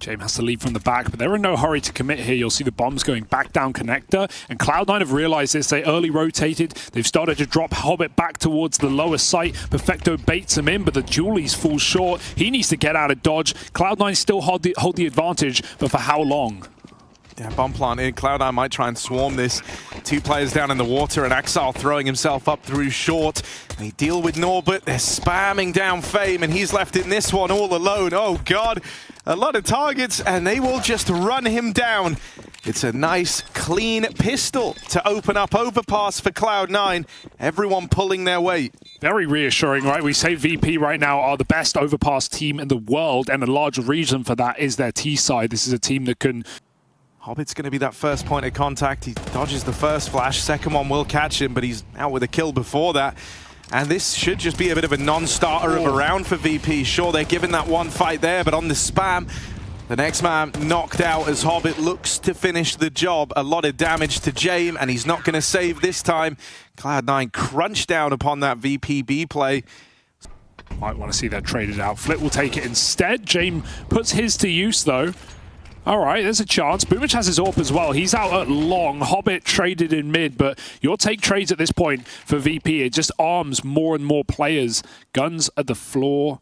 James has to lead from the back, but they're in no hurry to commit here. You'll see the bombs going back down connector, and Cloud9 have realized this. They early rotated. They've started to drop Hobbit back towards the lower site. Perfecto baits him in, but the Julies fall short. He needs to get out of dodge. Cloud9 still hold the advantage, but for how long? Yeah, bomb plant in. Cloud9 might try and swarm this. 2 players down in the water, and Axal throwing himself up through short. They deal with Norbert. They're spamming down Fame, and he's left in this one all alone. Oh, God. A lot of targets, and they will just run him down. It's a nice, clean pistol to open up overpass for Cloud9. Everyone pulling their weight. Very reassuring, right? We say VP right now are the best overpass team in the world, and a large reason for that is their T side. This is a team that can... Hobbit's going to be that first point of contact. He dodges the first flash. Second one will catch him, but he's out with a kill before that. And this should just be a bit of a non-starter of a round for VP. Sure, they're giving that one fight there, but on the spam, the next man knocked out as Hobbit looks to finish the job. A lot of damage to James, and he's not going to save this time. Cloud9 crunched down upon that VPB play. Might want to see that traded out. Flit will take it instead. James puts his to use, though. All right, there's a chance. Boomich has his AWP as well. He's out at long. Hobbit traded in mid, but your take trades at this point for VP. It just arms more and more players. Guns at the floor,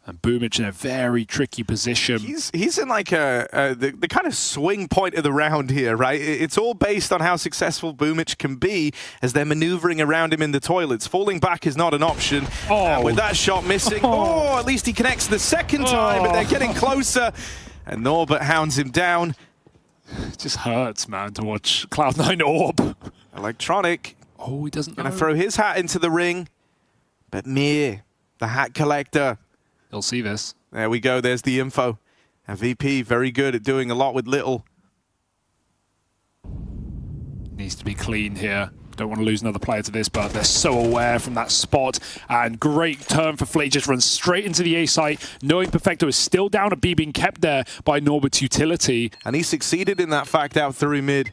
and Boomich in a very tricky position. He's in like the kind of swing point of the round here, right? It's all based on how successful Boomich can be as they're maneuvering around him in the toilets. Falling back is not an option. With that shot missing, at least he connects the second time, but they're getting closer. And Norbert hounds him down. It just hurts, man, to watch Cloud9 AWP. Electronic. Oh, he doesn't know. Gonna throw his hat into the ring. But Mir, the hat collector. He'll see this. There we go, there's the info. And VP, very good at doing a lot with little. Needs to be clean here. Don't want to lose another player to this, but they're so aware from that spot. And great turn for Fleet. Just runs straight into the A site, knowing Perfecto is still down at B, being kept there by Norbert's utility. And he succeeded in that fact out through mid.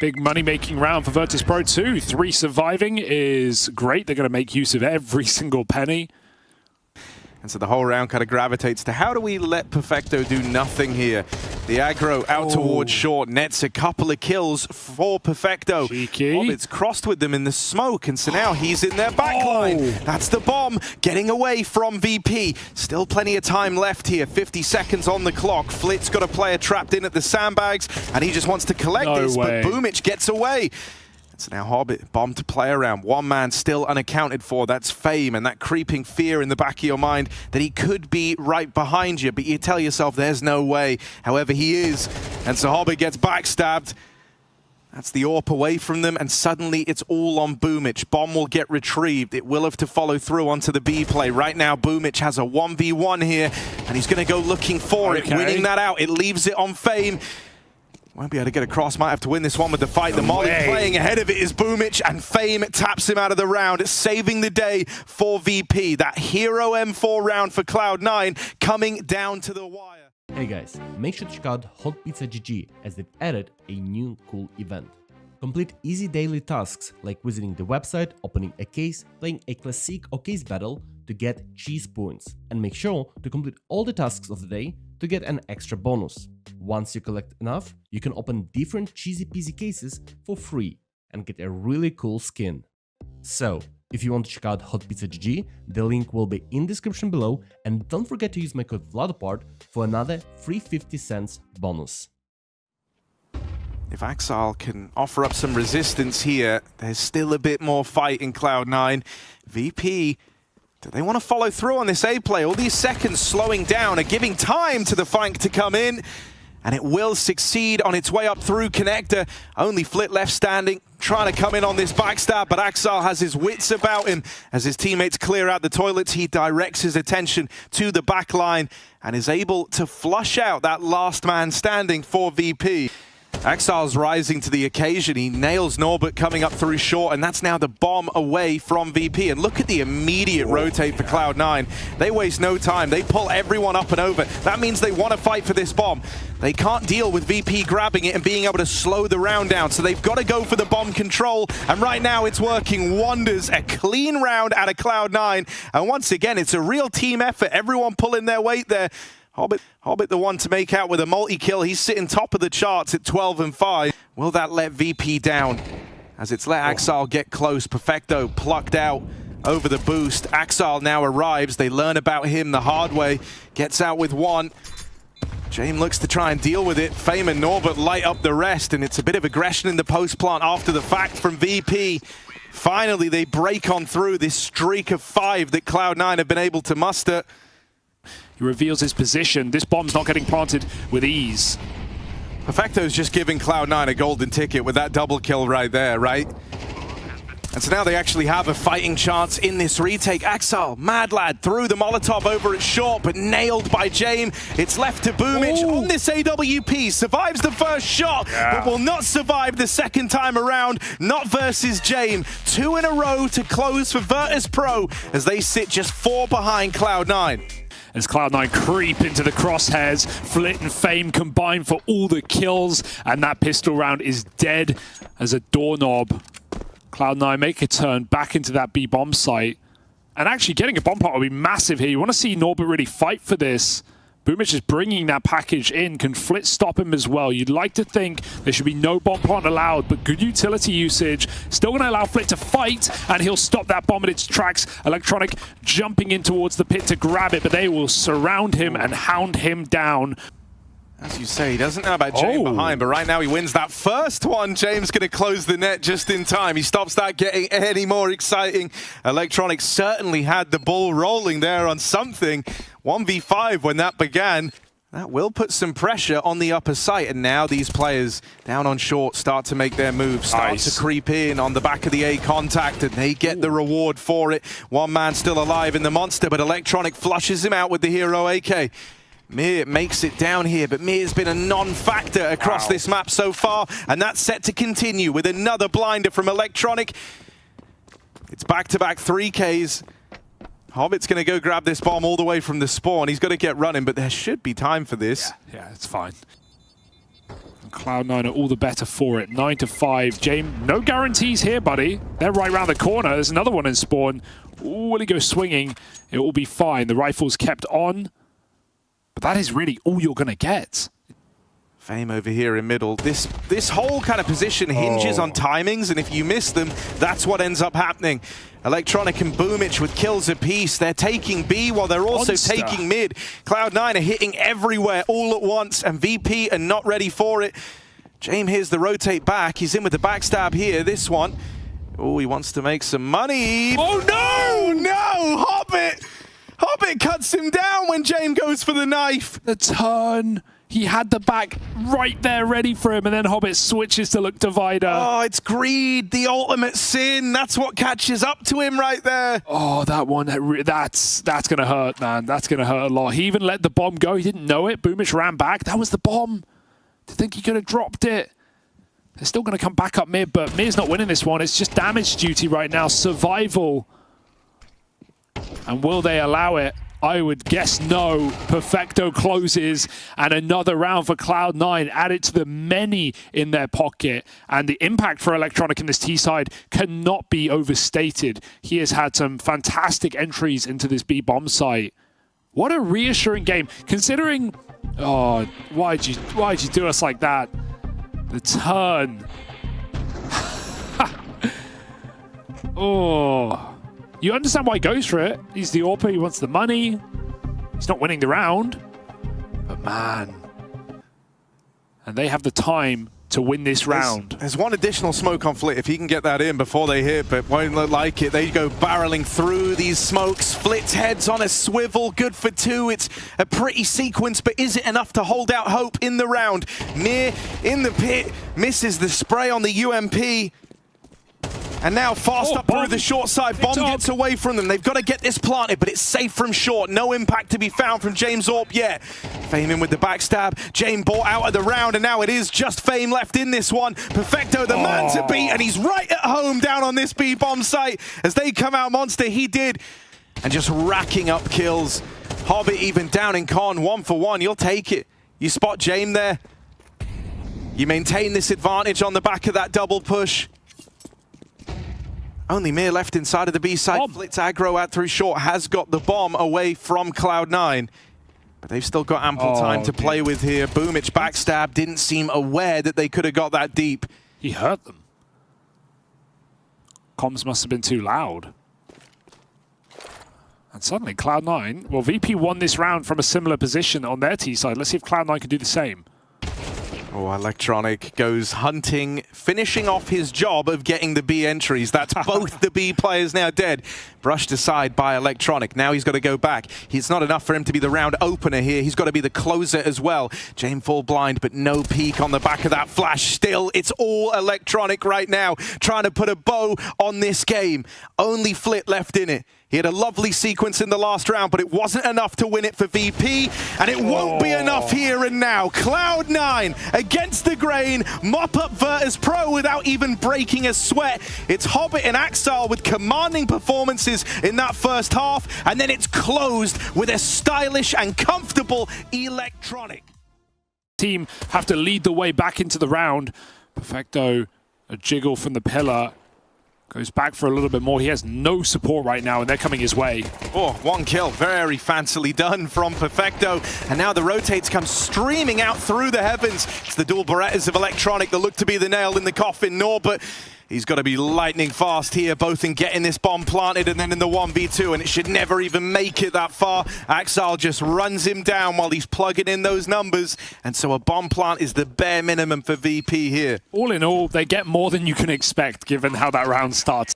Big money-making round for Virtus Pro 2. 3 surviving is great. They're going to make use of every single penny. And so the whole round kind of gravitates to how do we let Perfecto do nothing here? The aggro out towards short, nets a couple of kills for Perfecto. Hobbit's crossed with them in the smoke, and so now he's in their backline. That's the bomb, getting away from VP. Still plenty of time left here, 50 seconds on the clock. Flit's got a player trapped in at the sandbags, and he just wants to collect this, but Boomich gets away. So now Hobbit, bomb to play around. One man still unaccounted for. That's Fame, and that creeping fear in the back of your mind that he could be right behind you, but you tell yourself there's no way. However, he is. And so Hobbit gets backstabbed. That's the AWP away from them, and suddenly it's all on Boomich. Bomb will get retrieved. It will have to follow through onto the B play. Right now, Boomich has a 1v1 here, and he's going to go looking for it, winning that out. It leaves it on Fame. Won't be able to get across, might have to win this one with the fight. The Molly playing ahead of it is Boomich, and Fame taps him out of the round, saving the day for VP. That hero M4 round for Cloud9 coming down to the wire. Hey guys, make sure to check out hotpizza.gg as they've added a new cool event. Complete easy daily tasks like visiting the website, opening a case, playing a classic or case battle to get cheese points, and make sure to complete all the tasks of the day to get an extra bonus. Once you collect enough, you can open different cheesy peasy cases for free and get a really cool skin. So, if you want to check out hotpizza.gg, the link will be in the description below, and don't forget to use my code VLADOPART for another free 50 cents bonus. If Axal can offer up some resistance here, there's still a bit more fight in Cloud9. VP, do they want to follow through on this A play? All these seconds slowing down are giving time to the flank to come in, and it will succeed on its way up through connector. Only Flit left standing, trying to come in on this backstab, but Axal has his wits about him. As his teammates clear out the toilets, he directs his attention to the back line and is able to flush out that last man standing for VP. Axal's rising to the occasion. He nails Norbert coming up through short, and that's now the bomb away from VP. And look at the immediate rotate for Cloud9. They waste no time. They pull everyone up and over. That means they want to fight for this bomb. They can't deal with VP grabbing it and being able to slow the round down, so they've got to go for the bomb control, and right now it's working wonders. A clean round out of Cloud9, and once again, it's a real team effort. Everyone pulling their weight there. Hobbit the one to make out with a multi-kill. He's sitting top of the charts at 12 and 5. Will that let VP down? As it's let Axile get close. Perfecto plucked out over the boost. Axile now arrives. They learn about him the hard way. Gets out with one. James looks to try and deal with it. Fame and Norbert light up the rest, and it's a bit of aggression in the post plant after the fact from VP. Finally, they break on through this streak of 5 that Cloud9 have been able to muster. He reveals his position. This bomb's not getting planted with ease. Perfecto's just giving Cloud9 a golden ticket with that double kill right there, right? And so now they actually have a fighting chance in this retake. Axile, mad lad, threw the Molotov over at short, but nailed by James. It's left to Boomich on this AWP. Survives the first shot, but will not survive the second time around. Not versus James. 2 in a row to close for Virtus Pro as they sit just 4 behind Cloud9. As Cloud9 creep into the crosshairs, Flit and Fame combine for all the kills, and that pistol round is dead as a doorknob. Cloud9 make a turn back into that B bomb site, and actually getting a bomb plot will be massive here. You want to see Norbert really fight for this. Boomich is bringing that package in. Can Flit stop him as well? You'd like to think there should be no bomb plant allowed, but good utility usage. Still going to allow Flit to fight, and he'll stop that bomb in its tracks. Electronic jumping in towards the pit to grab it, but they will surround him and hound him down. As you say, he doesn't know about James behind, but right now he wins that first one. James going to close the net just in time. He stops that getting any more exciting. Electronic certainly had the ball rolling there on something. 1v5 when that began. That will put some pressure on the upper site, and now these players down on short start to make their moves, start to creep in on the back of the A contact, and they get the reward for it. One man still alive in the monster, but Electronic flushes him out with the hero AK. Mir makes it down here, but Mir's been a non-factor across this map so far, and that's set to continue with another blinder from Electronic. It's back-to-back 3Ks. Hobbit's going to go grab this bomb all the way from the spawn. He's got to get running, but there should be time for this. Yeah, it's fine. Cloud9 are all the better for it. 9 to 5. James, no guarantees here, buddy. They're right around the corner. There's another one in spawn. Ooh, will he go swinging? It will be fine. The rifle's kept on. But that is really all you're going to get. Fame over here in middle. This whole kind of position hinges on timings, and if you miss them, that's what ends up happening. Electronic and Boomich with kills apiece. They're taking B while they're also taking mid. Cloud9 are hitting everywhere all at once, and VP are not ready for it. James here's the rotate back. He's in with the backstab here. This one. Oh, he wants to make some money. Oh, no! No! Hobbit cuts him down when James goes for the knife. The turn. He had the back right there ready for him, and then Hobbit switches to look divider. Oh, it's greed, the ultimate sin. That's what catches up to him right there. Oh, that one, that's going to hurt, man. That's going to hurt a lot. He even let the bomb go. He didn't know it. Boomich ran back. That was the bomb. To think he could have dropped it. They're still going to come back up mid, but Mir's not winning this one. It's just damage duty right now. Survival. And will they allow it? I would guess no. Perfecto closes, and another round for Cloud9 added to the many in their pocket. And the impact for Electronic in this T side cannot be overstated. He has had some fantastic entries into this B bomb site. What a reassuring game, considering. Oh, why'd you do us like that? The turn. Oh. You understand why he goes for it. He's the AWPer, he wants the money. He's not winning the round. But man. And they have the time to win this round. There's one additional smoke on Flit if he can get that in before they hit, but won't look like it. They go barreling through these smokes. Flit's head's on a swivel, good for 2. It's a pretty sequence, but is it enough to hold out hope in the round? Mir in the pit, misses the spray on the UMP. And now fast up through the short side. Bomb gets away from them. They've got to get this planted, but it's safe from short. No impact to be found from James AWP yet. Fame in with the backstab. James bought out of the round, and now it is just Fame left in this one. Perfecto, the man to beat, and he's right at home down on this B-bomb site. As they come out monster, he did. And just racking up kills. Hobbit even down in con, 1 for 1. You'll take it. You spot James there. You maintain this advantage on the back of that double push. Only Mir left inside of the B side. Flit's aggro out through short, has got the bomb away from Cloud9. But they've still got ample time to play with here. boomich backstab, didn't seem aware that they could have got that deep. He hurt them. Comms must have been too loud. And suddenly Cloud9, well, VP won this round from a similar position on their T side. Let's see if Cloud9 can do the same. Oh, Electronic goes hunting, finishing off his job of getting the B entries. That's both the B players now dead. Brushed aside by Electronic. Now he's got to go back. It's not enough for him to be the round opener here. He's got to be the closer as well. Jame fall blind, but no peek on the back of that flash. Still, it's all Electronic right now, trying to put a bow on this game. Only Flit left in it. He had a lovely sequence in the last round, but it wasn't enough to win it for VP, and it won't be enough here and now. Cloud9 against the grain, mop up Virtus Pro without even breaking a sweat. It's Hobbit and Axile with commanding performances in that first half, and then it's closed with a stylish and comfortable Electronic. Team have to lead the way back into the round. Perfecto, a jiggle from the pillar. Goes back for a little bit more. He has no support right now, and they're coming his way. Oh, one kill. Very fancily done from Perfecto. And now the rotates come streaming out through the heavens. It's the dual Berettas of Electronic that look to be the nail in the coffin. Norbert, he's got to be lightning fast here, both in getting this bomb planted and then in the 1v2, and it should never even make it that far. Axile just runs him down while he's plugging in those numbers, and so a bomb plant is the bare minimum for VP here. All in all, they get more than you can expect, given how that round starts.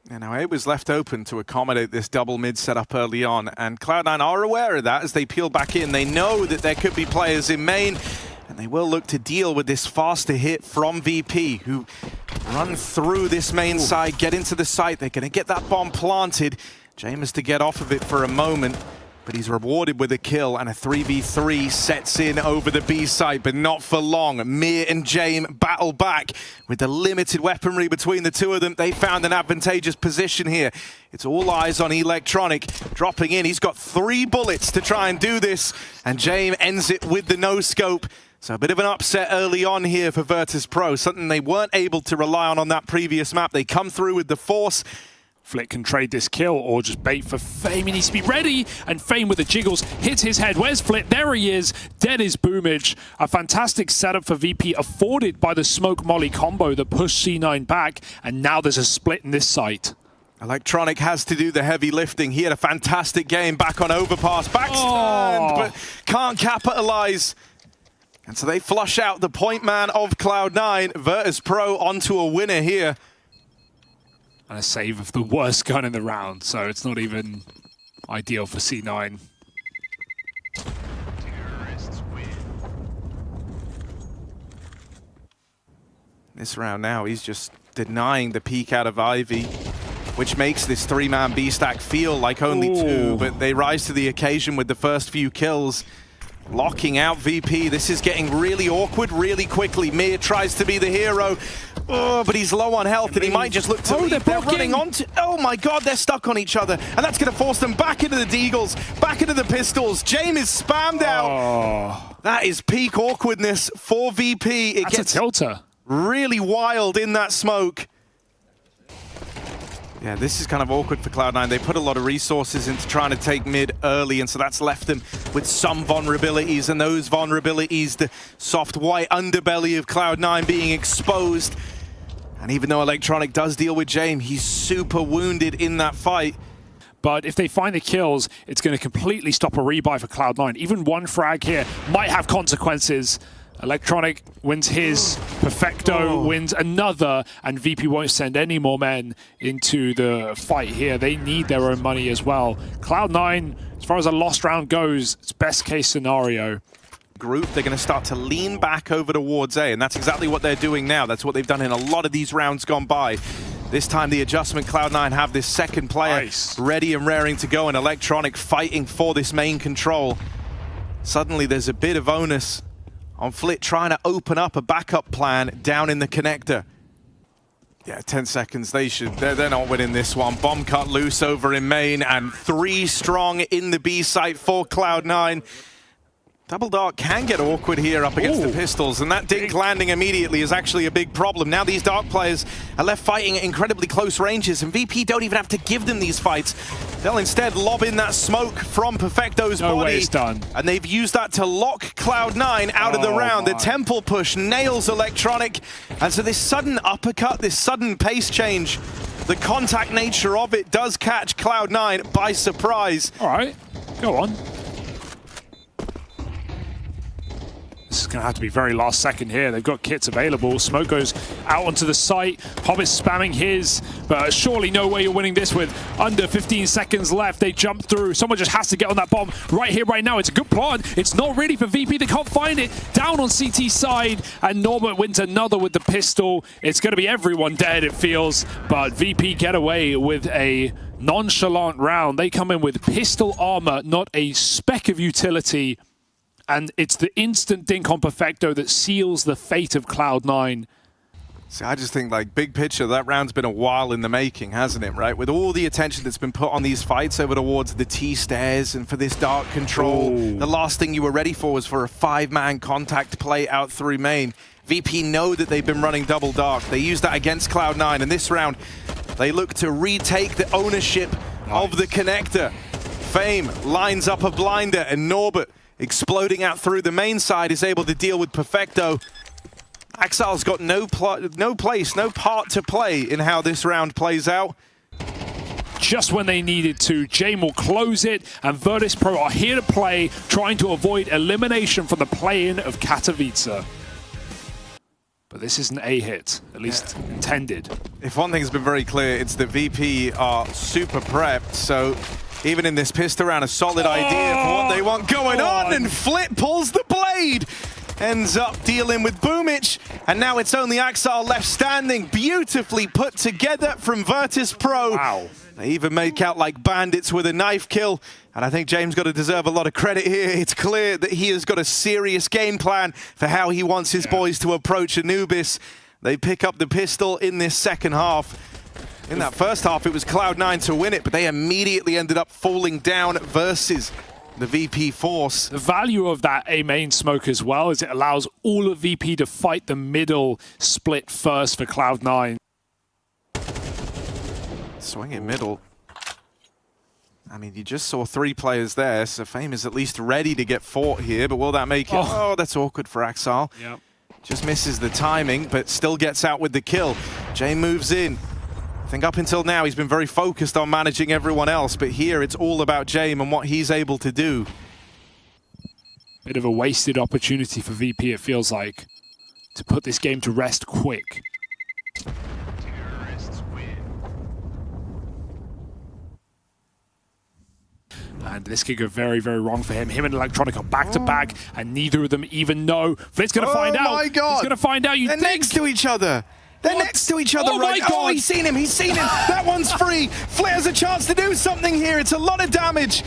And now it was left open to accommodate this double mid setup early on, and Cloud9 are aware of that as they peel back in. They know that there could be players in main, and they will look to deal with this faster hit from VP, who run through this main side, get into the site. They're going to get that bomb planted. Jame has to get off of it for a moment, but he's rewarded with a kill, and a 3v3 sets in over the B site, but not for long. Mir and Jame battle back with the limited weaponry between the two of them. They found an advantageous position here. It's all eyes on Electronic dropping in. He's got 3 bullets to try and do this, and Jame ends it with the no-scope. So a bit of an upset early on here for Virtus Pro, something they weren't able to rely on that previous map. They come through with the force. Flit can trade this kill or just bait for Fame. He needs to be ready, and Fame with the jiggles hits his head. Where's Flit? There he is. Dead is boomich. A fantastic setup for VP afforded by the smoke molly combo that pushed C9 back, and now there's a split in this site. Electronic has to do the heavy lifting. He had a fantastic game back on overpass. Backstand, but can't capitalize. And so they flush out the point man of Cloud9. Virtus Pro onto a winner here. And a save of the worst gun in the round, so it's not even ideal for C9. This round now, he's just denying the peek out of Ivy, which makes this 3-man B stack feel like only 2, but they rise to the occasion with the first few kills. Locking out VP. This is getting really awkward really quickly. Mir tries to be the hero. Oh, but he's low on health, and he might just look to leave. They're running onto... Oh my god, they're stuck on each other. And that's going to force them back into the Deagles, back into the pistols. Jame is spammed out. That is peak awkwardness for VP. It gets a tilter. Really wild in that smoke. Yeah, this is kind of awkward for Cloud9. They put a lot of resources into trying to take mid early, and so that's left them with some vulnerabilities, and those vulnerabilities, the soft white underbelly of Cloud9 being exposed. And even though Electronic does deal with Jame, he's super wounded in that fight. But if they find the kills, it's going to completely stop a rebuy for Cloud9. Even one frag here might have consequences. Electronic wins his, Perfecto wins another, and VP won't send any more men into the fight here. They need their own money as well. Cloud9, as far as a lost round goes, it's best case scenario. Group, they're going to start to lean back over towards A, and that's exactly what they're doing now. That's what they've done in a lot of these rounds gone by. This time the adjustment, Cloud9 have this second player ready and raring to go, and Electronic fighting for this main control. Suddenly there's a bit of onus on Flit trying to open up a backup plan down in the connector. Yeah, 10 seconds, they're not winning this one. Bomb cut loose over in main, and 3 strong in the B site for Cloud9. Double Dark can get awkward here up against the Pistols, and that dink landing immediately is actually a big problem. Now these Dark players are left fighting at incredibly close ranges, and VP don't even have to give them these fights. They'll instead lob in that smoke from Perfecto's body. No way it's done. And they've used that to lock Cloud9 out of the round. The temple push nails Electronic, and so this sudden uppercut, this sudden pace change, the contact nature of it does catch Cloud9 by surprise. All right, go on. This is going to have to be very last second here. They've got kits available. Smoke goes out onto the site. Hobbit's spamming his, but surely no way you're winning this with under 15 seconds left. They jump through. Someone just has to get on that bomb right here, right now. It's a good plant. It's not ready for VP. They can't find it. Down on CT side, and Norbert wins another with the pistol. It's going to be everyone dead, it feels, but VP get away with a nonchalant round. They come in with pistol armor, not a speck of utility. And it's the instant dink on Perfecto that seals the fate of Cloud9. See, I just think, like, big picture, that round's been a while in the making, hasn't it, right? With all the attention that's been put on these fights over towards the twistzz and for this dark control, the last thing you were ready for was for a 5-man contact play out through main. VP know that they've been running double dark. They use that against Cloud9, and this round, they look to retake the ownership of the connector. Fame lines up a blinder, and Norbert, exploding out through the main side, is able to deal with Perfecto. Axal's got no part to play in how this round plays out. Just when they needed to, Jame will close it, and Virtus Pro are here to play, trying to avoid elimination from the play-in of Katowice. But this isn't a hit, at least intended. If one thing's been very clear, it's that VP are super prepped, so even in this pistol round, a solid idea for what they want going on, and Flip pulls the blade! Ends up dealing with Boomich, and now it's only Axal left standing. Beautifully put together from Virtus Pro. Wow. They even make out like bandits with a knife kill, and I think James got to deserve a lot of credit here. It's clear that he has got a serious game plan for how he wants his boys to approach Anubis. They pick up the pistol in this second half. In that first half, it was Cloud9 to win it, but they immediately ended up falling down versus the VP force. The value of that A main smoke as well is it allows all of VP to fight the middle split first for Cloud9. Swing it middle. I mean, you just saw 3 players there, so Fame is at least ready to get fought here, but will that make it? Oh, that's awkward for Axal. Yep. Just misses the timing, but still gets out with the kill. Jay moves in. I think up until now, he's been very focused on managing everyone else, but here it's all about Jame and what he's able to do. Bit of a wasted opportunity for VP, it feels like, to put this game to rest quick. And this could go very, very wrong for him. Him and Electronic are back-to-back, and neither of them even know. Flit's going to find out. Oh my God. He's going to find out. They're next to each other. They're next to each other, right? Oh, he's seen him. He's seen him. That one's free. Flit has a chance to do something here. It's a lot of damage.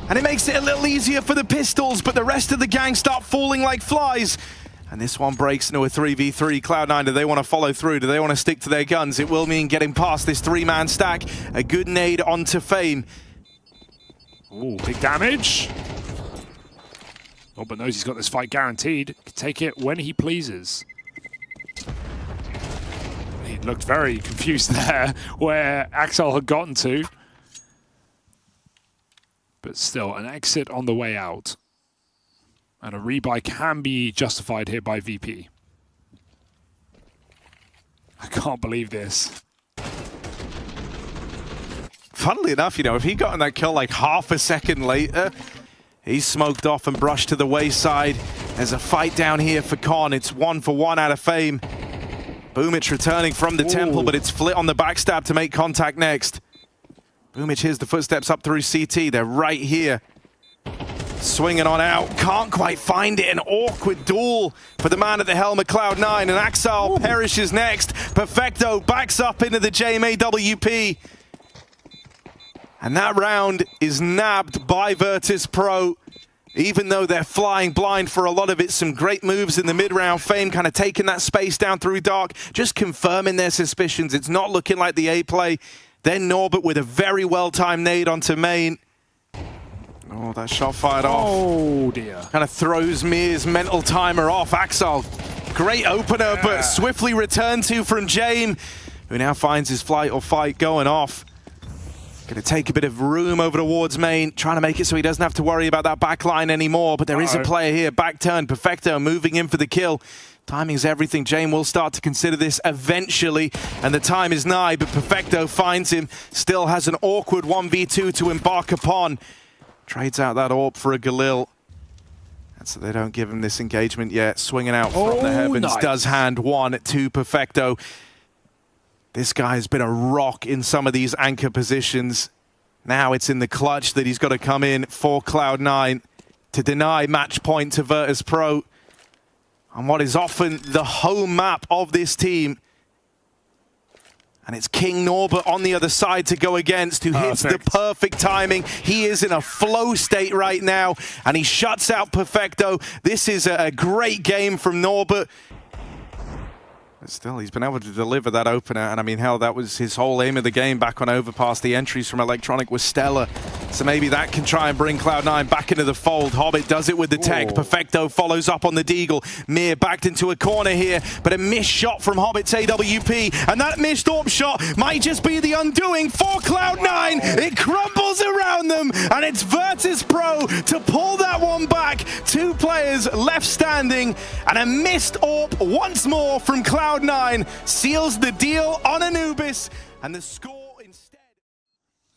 And it makes it a little easier for the Pistols, but the rest of the gang start falling like flies. And this one breaks into a 3v3. Cloud9, do they want to follow through? Do they want to stick to their guns? It will mean getting past this 3-man stack. A good nade onto Fame. Ooh, big damage. Oh, but knows he's got this fight guaranteed. Can take it when he pleases. He looked very confused there where Axel had gotten to. But still, an exit on the way out. And a rebuy can be justified here by VP. I can't believe this. Funnily enough, you know, if he gotten that kill like half a second later, he's smoked off and brushed to the wayside. There's a fight down here for Con. It's 1-for-1 out of Fame. Boomich returning from the temple, but it's Flit on the backstab to make contact next. Boomich hears the footsteps up through CT. They're right here. Swinging on out. Can't quite find it. An awkward duel for the man at the helm of Cloud9. And Axal perishes next. Perfecto backs up into the JMA WP. And that round is nabbed by Virtus Pro. Even though they're flying blind for a lot of it, some great moves in the mid-round. Fame kind of taking that space down through Dark, just confirming their suspicions. It's not looking like the A play. Then Norbert with a very well-timed nade onto main. Oh, that shot fired off. Oh, dear. Kind of throws Mir's mental timer off. Axel, great opener, but swiftly returned to from Jame, who now finds his flight or fight going off. Going to take a bit of room over towards main, trying to make it so he doesn't have to worry about that back line anymore. But there is a player here, back turn, Perfecto, moving in for the kill. Timing's everything. Jame will start to consider this eventually, and the time is nigh, but Perfecto finds him. Still has an awkward 1v2 to embark upon. Trades out that AWP for a Galil. And so they don't give him this engagement yet. Swinging out from the heavens, nice. Does hand one to Perfecto. This guy has been a rock in some of these anchor positions. Now it's in the clutch that he's got to come in for Cloud9 to deny match point to Virtus.pro on what is often the home map of this team. And it's King Norbert on the other side to go against, who hits the perfect timing. He is in a flow state right now, and he shuts out Perfecto. This is a great game from Norbert. But still, he's been able to deliver that opener, and I mean, hell, that was his whole aim of the game back on Overpass. The entries from Electronic was stellar, so maybe that can try and bring Cloud9 back into the fold. Hobbit does it with the tech. Perfecto follows up on the Deagle. Mir backed into a corner here, but a missed shot from Hobbit's AWP, and that missed AWP shot might just be the undoing for Cloud9. It crumbles around them, and it's Virtus.pro to pull that one back. 2 players left standing, and a missed AWP once more from Cloud9 seals the deal on Anubis, and the score instead.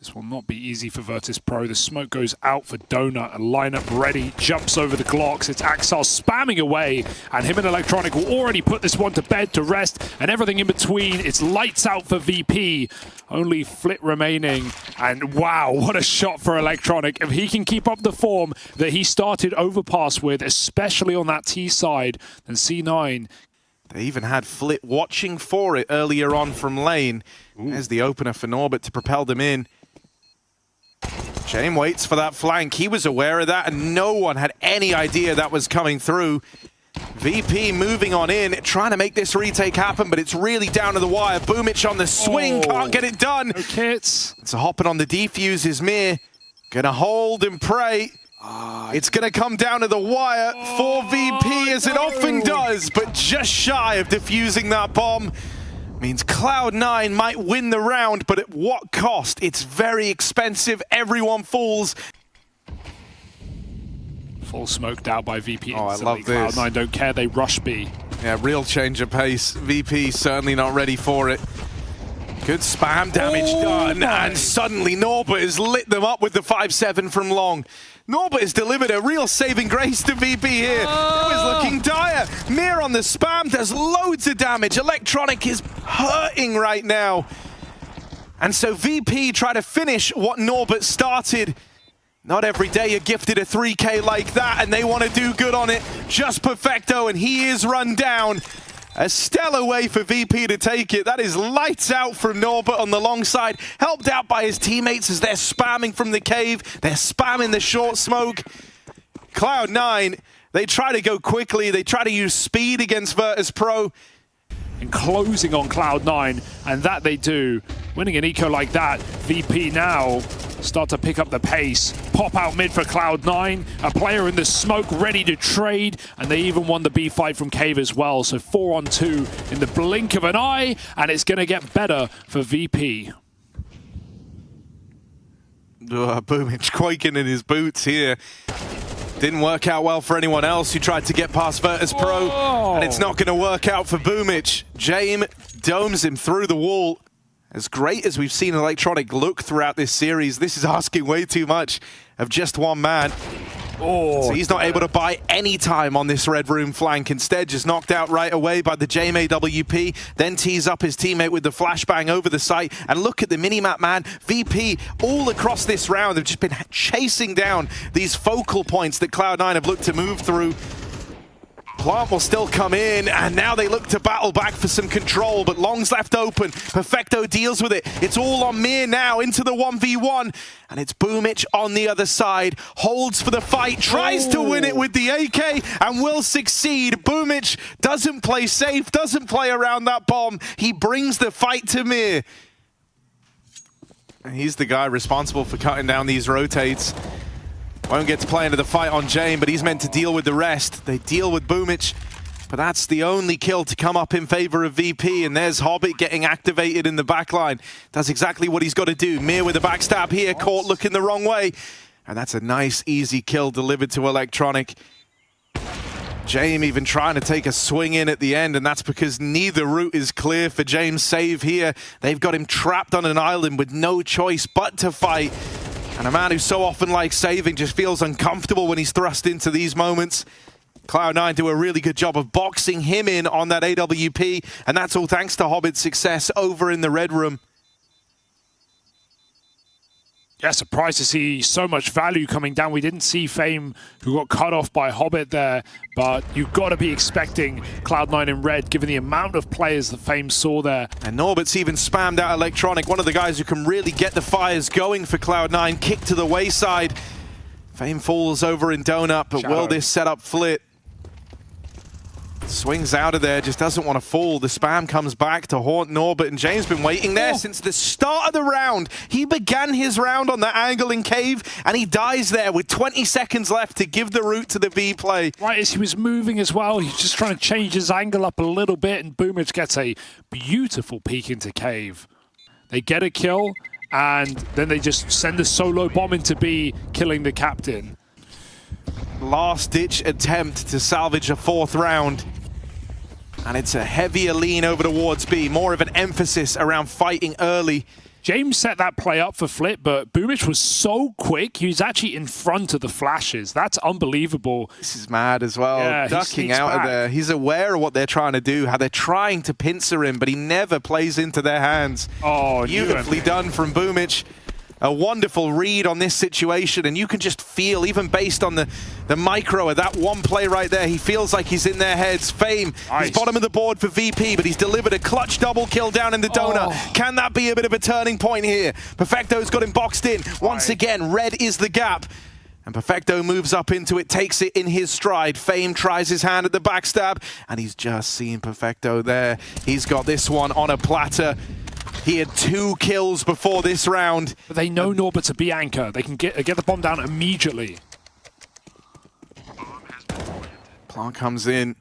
This will not be easy for Virtus.pro. The smoke goes out for Donut. A lineup ready, jumps over the Glocks. It's Axel spamming away, and him and Electronic will already put this one to bed, to rest, and everything in between. It's lights out for VP. Only Flit remaining, and wow, what a shot for Electronic. If he can keep up the form that he started Overpass with, especially on that T side, then C9. They even had Flit watching for it earlier on from lane. There's the opener for Norbert to propel them in. Jame waits for that flank. He was aware of that, and no one had any idea that was coming through. VP moving on in, trying to make this retake happen, but it's really down to the wire. Boomich on the swing, can't get it done. No kits. So hopping on the defuse is Mir. Gonna hold and pray. It's going to come down to the wire for VP, as it often does, but just shy of defusing that bomb. Means Cloud9 might win the round, but at what cost? It's very expensive. Everyone falls. Full smoked out by VP instantly. I love this. Cloud9 don't care, they rush B. Yeah, real change of pace. VP certainly not ready for it. Good spam damage done, and suddenly Norbert has lit them up with the 5-7 from long. Norbert has delivered a real saving grace to VP here. It was looking dire. Mir on the spam does loads of damage. Electronic is hurting right now. And so VP try to finish what Norbert started. Not every day you're gifted a 3K like that, and they want to do good on it. Just Perfecto, and he is run down. A stellar way for VP to take it. That is lights out from Norbert on the long side, helped out by his teammates as they're spamming from the cave. They're spamming the short smoke. Cloud9, they try to go quickly. They try to use speed against Virtus.pro. And closing on Cloud9, and that they do. Winning an eco like that, VP now start to pick up the pace. Pop out mid for Cloud9, a player in the smoke ready to trade, and they even won the B fight from Cave as well. So 4-on-2 in the blink of an eye, and it's going to get better for VP. Boomich quaking in his boots here. Didn't work out well for anyone else who tried to get past Virtus.pro, and it's not going to work out for Boomich. Jame domes him through the wall. As great as we've seen Electronic look throughout this series, this is asking way too much of just one man. So he's not able to buy any time on this red room flank. Instead, just knocked out right away by the Jame AWP. Then tees up his teammate with the flashbang over the site. And look at the minimap, man. VP all across this round have just been chasing down these focal points that Cloud9 have looked to move through. Plant will still come in, and now they look to battle back for some control, but Long's left open. Perfecto deals with it. It's all on Mir now into the 1v1, and it's Boomich on the other side. Holds for the fight, tries to win it with the AK, and will succeed. Boomich doesn't play safe, doesn't play around that bomb. He brings the fight to Mir. And he's the guy responsible for cutting down these rotates. Won't get to play into the fight on Jame, but he's meant to deal with the rest. They deal with Boomich, but that's the only kill to come up in favor of VP, and there's Hobbit getting activated in the backline. That's exactly what he's got to do. Mir with a backstab here, caught looking the wrong way, and that's a nice, easy kill delivered to Electronic. Jame even trying to take a swing in at the end, and that's because neither route is clear for Jame's save here. They've got him trapped on an island with no choice but to fight. And a man who so often likes saving just feels uncomfortable when he's thrust into these moments. Cloud9 do a really good job of boxing him in on that AWP, and that's all thanks to Hobbit's success over in the Red Room. Yeah, surprised to see so much value coming down. We didn't see Fame, who got cut off by Hobbit there, but you've got to be expecting Cloud9 in red, given the amount of players that Fame saw there. And Norbert's even spammed out Electronic, one of the guys who can really get the fires going for Cloud9, kicked to the wayside. Fame falls over in Donut, but will this set up Flit? Swings out of there, just doesn't want to fall. The spam comes back to haunt Norbert, and James been waiting there since the start of the round. He began his round on that angle in cave, and he dies there with 20 seconds left to give the route to the B play. Right as he was moving as well, he's just trying to change his angle up a little bit, and Boomich gets a beautiful peek into cave. They get a kill, and then they just send a solo bomb into B, killing the captain. Last-ditch attempt to salvage a fourth round. And it's a heavier lean over towards B, more of an emphasis around fighting early. James set that play up for Flit, but Boomich was so quick, he was actually in front of the flashes. That's unbelievable. This is mad as well, yeah, ducking out of there. He's aware of what they're trying to do, how they're trying to pincer him, but he never plays into their hands. Oh, beautifully done from Boomich. A wonderful read on this situation, and you can just feel, even based on the micro of that one play right there, he feels like he's in their heads. Fame, he's bottom of the board for VP, but he's delivered a clutch double kill down in the donut. Can that be a bit of a turning point here? Perfecto's got him boxed in. Once again, red is the gap. And Perfecto moves up into it, takes it in his stride. Fame tries his hand at the backstab, and he's just seen Perfecto there. He's got this one on a platter. He had 2 kills before this round. But they know Norbert to be anchor. They can get the bomb down immediately. Plant comes in.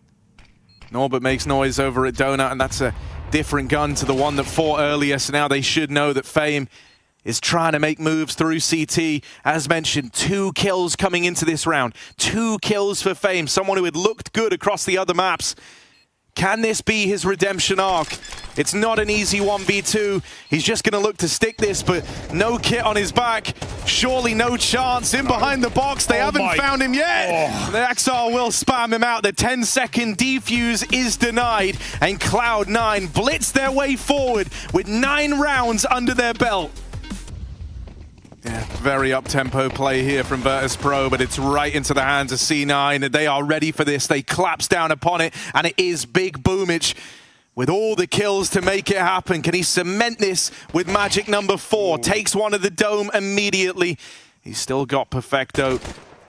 Norbert makes noise over at Donut, and that's a different gun to the one that fought earlier. So now they should know that Fame is trying to make moves through CT. As mentioned, 2 kills coming into this round. 2 kills for Fame, someone who had looked good across the other maps. Can this be his redemption arc? It's not an easy 1v2. He's just going to look to stick this, but no kit on his back. Surely no chance. In behind the box. They haven't found him yet. The Axar will spam him out. The 10-second defuse is denied, and Cloud9 blitz their way forward with 9 rounds under their belt. Yeah, very up-tempo play here from Virtus.pro, but it's right into the hands of C9. They are ready for this. They collapse down upon it, and it is Big Boomich with all the kills to make it happen. Can he cement this with magic number 4? Takes one of the dome immediately. He's still got Perfecto,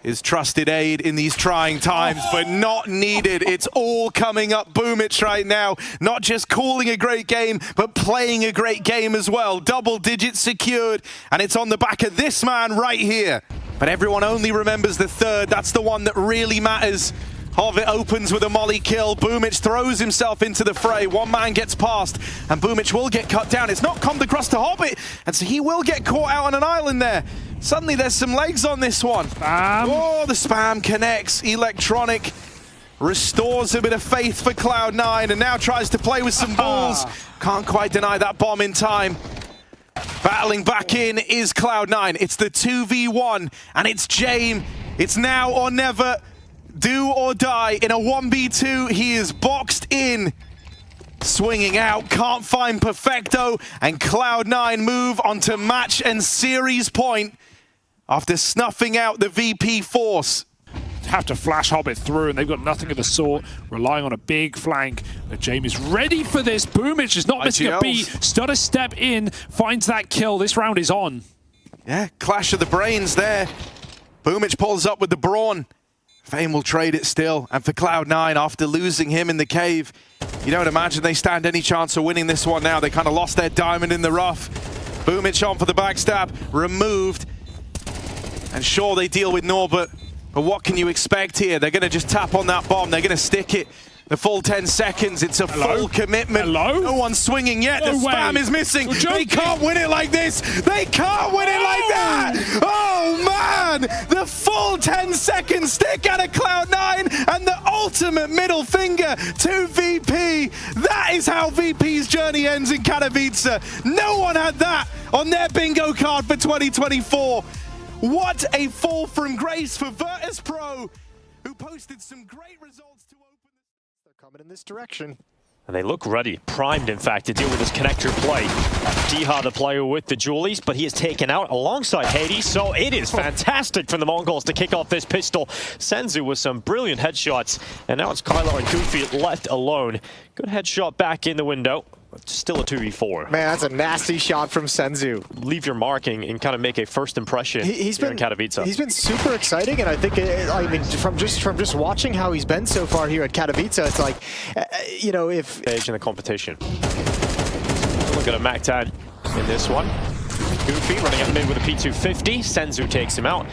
his trusted aid in these trying times, but not needed. It's all coming up Boomich right now. Not just calling a great game, but playing a great game as well. Double digits secured, and it's on the back of this man right here. But everyone only remembers the third. That's the one that really matters. Hobbit opens with a molly kill. Boomich throws himself into the fray. One man gets past, and Boomich will get cut down. It's not combed across to Hobbit, and so he will get caught out on an island there. Suddenly there's some legs on this one. Spam. Oh, the spam connects. Electronic restores a bit of faith for Cloud9, and now tries to play with some balls. Can't quite deny that bomb in time. Battling back in is Cloud9. It's the 2v1, and it's Jame. It's now or never. Do or die in a 1v2. He is boxed in. Swinging out, can't find Perfecto, and Cloud9 move onto match and series point after snuffing out the VP force. Have to flash Hobbit through, and they've got nothing of the sort, relying on a big flank. But James is ready for this. Boomich is not missing a beat. Stutter step in, finds that kill. This round is on. Yeah, clash of the brains there. Boomich pulls up with the brawn. Fame will trade it still, and for Cloud9, after losing him in the cave, you don't imagine they stand any chance of winning this one now. They kind of lost their diamond in the rough. Boomich on for the backstab, removed. And sure, they deal with Norbert, but what can you expect here? They're going to just tap on that bomb. They're going to stick it the full 10 seconds. It's a full commitment. No one's swinging yet. The spam is missing. They can't win it like this. They can't win it like that. Oh, man. The full 10-second stick out of Cloud9 and the ultimate middle finger to VP. That is how VP's journey ends in Katowice. No one had that on their bingo card for 2024. What a fall from grace for Virtus Pro, who posted some great results to open. They're coming in this direction. And they look ready, primed in fact, to deal with this connector play. djeha, the player with the Julies, but he is taken out alongside hades, so it is fantastic from the Mongols to kick off this pistol. Zywoo with some brilliant headshots, and now it's kylar and Goofy left alone. Good headshot back in the window. Still a 2v4. Man, that's a nasty shot from Zywoo. Leave your marking and kind of make a first impression He's been in Katowice. He's been super exciting, and I think I mean from just watching how he's been so far here at Katowice, it's like you know, if Edge in the competition. Look at a Mactan in this one. Goofy running up mid with a P250. Zywoo takes him out,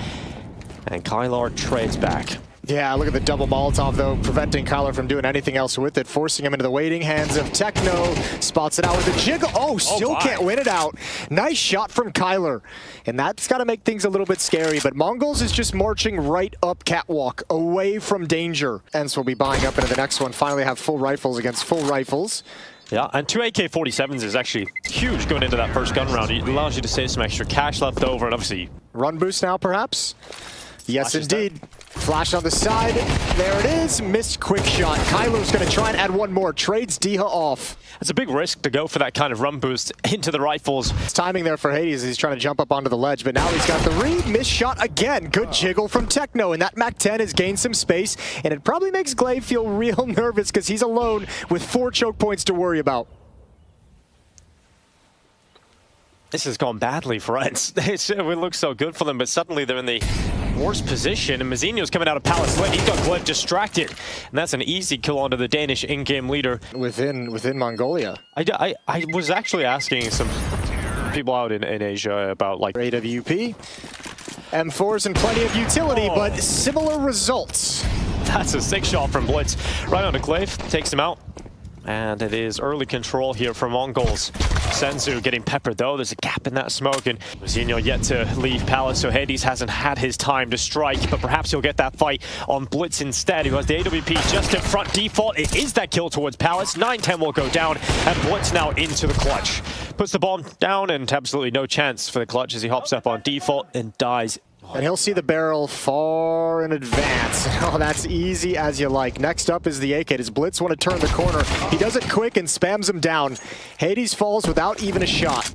and kylar trades back. yeah, look at the double Molotov though, preventing kylar from doing anything else with it, forcing him into the waiting hands of Techno. Spots it out with a jiggle. Oh, still can't win it out. Nice shot from kylar, and that's got to make things a little bit scary. But Mongols is just marching right up catwalk, away from danger. Ence will be buying up into the next one. Finally have full rifles against full rifles. Yeah, and 2 AK-47s is actually huge going into that first gun round. It allows you to save some extra cash left over, and obviously Run boost now, perhaps? Yes, indeed. Flash on the side. There it is. Missed quick shot. kylar's going to try and add one more. Trades djeha off. it's a big risk to go for that kind of run boost into the rifles. It's timing there for hades. He's trying to jump up onto the ledge, but now he's got the read. Missed shot again. Good jiggle from Techno, and that Mac-10 has gained some space, and it probably makes glaive feel real nervous because he's alone with 4 choke points to worry about. This has gone badly for Ence. It looks so good for them, but suddenly they're in the worst position, and Mazinho's coming out of Palace late. He's got Glaive distracted, and that's an easy kill onto the Danish in-game leader. Within Mongolia. I was actually asking some people out in Asia about like AWP. M4s and plenty of utility, but similar results. That's a sick shot from Blitz. Right onto Glaive, takes him out. And it is early control here from Mongols. Zywoo getting peppered though. There's a gap in that smoke, and Mazinho yet to leave Palace, so hades hasn't had his time to strike, but perhaps he'll get that fight on Blitz instead, who has the AWP just in front. Default, it is that kill towards Palace. 9-10 will go down, and Blitz now into the clutch. Puts the bomb down, and absolutely no chance for the clutch as he hops up on Default and dies. And he'll see the barrel far in advance. Oh, that's easy as you like. Next up is the AK. Does Blitz want to turn the corner? He does it quick and spams him down. Hades falls without even a shot.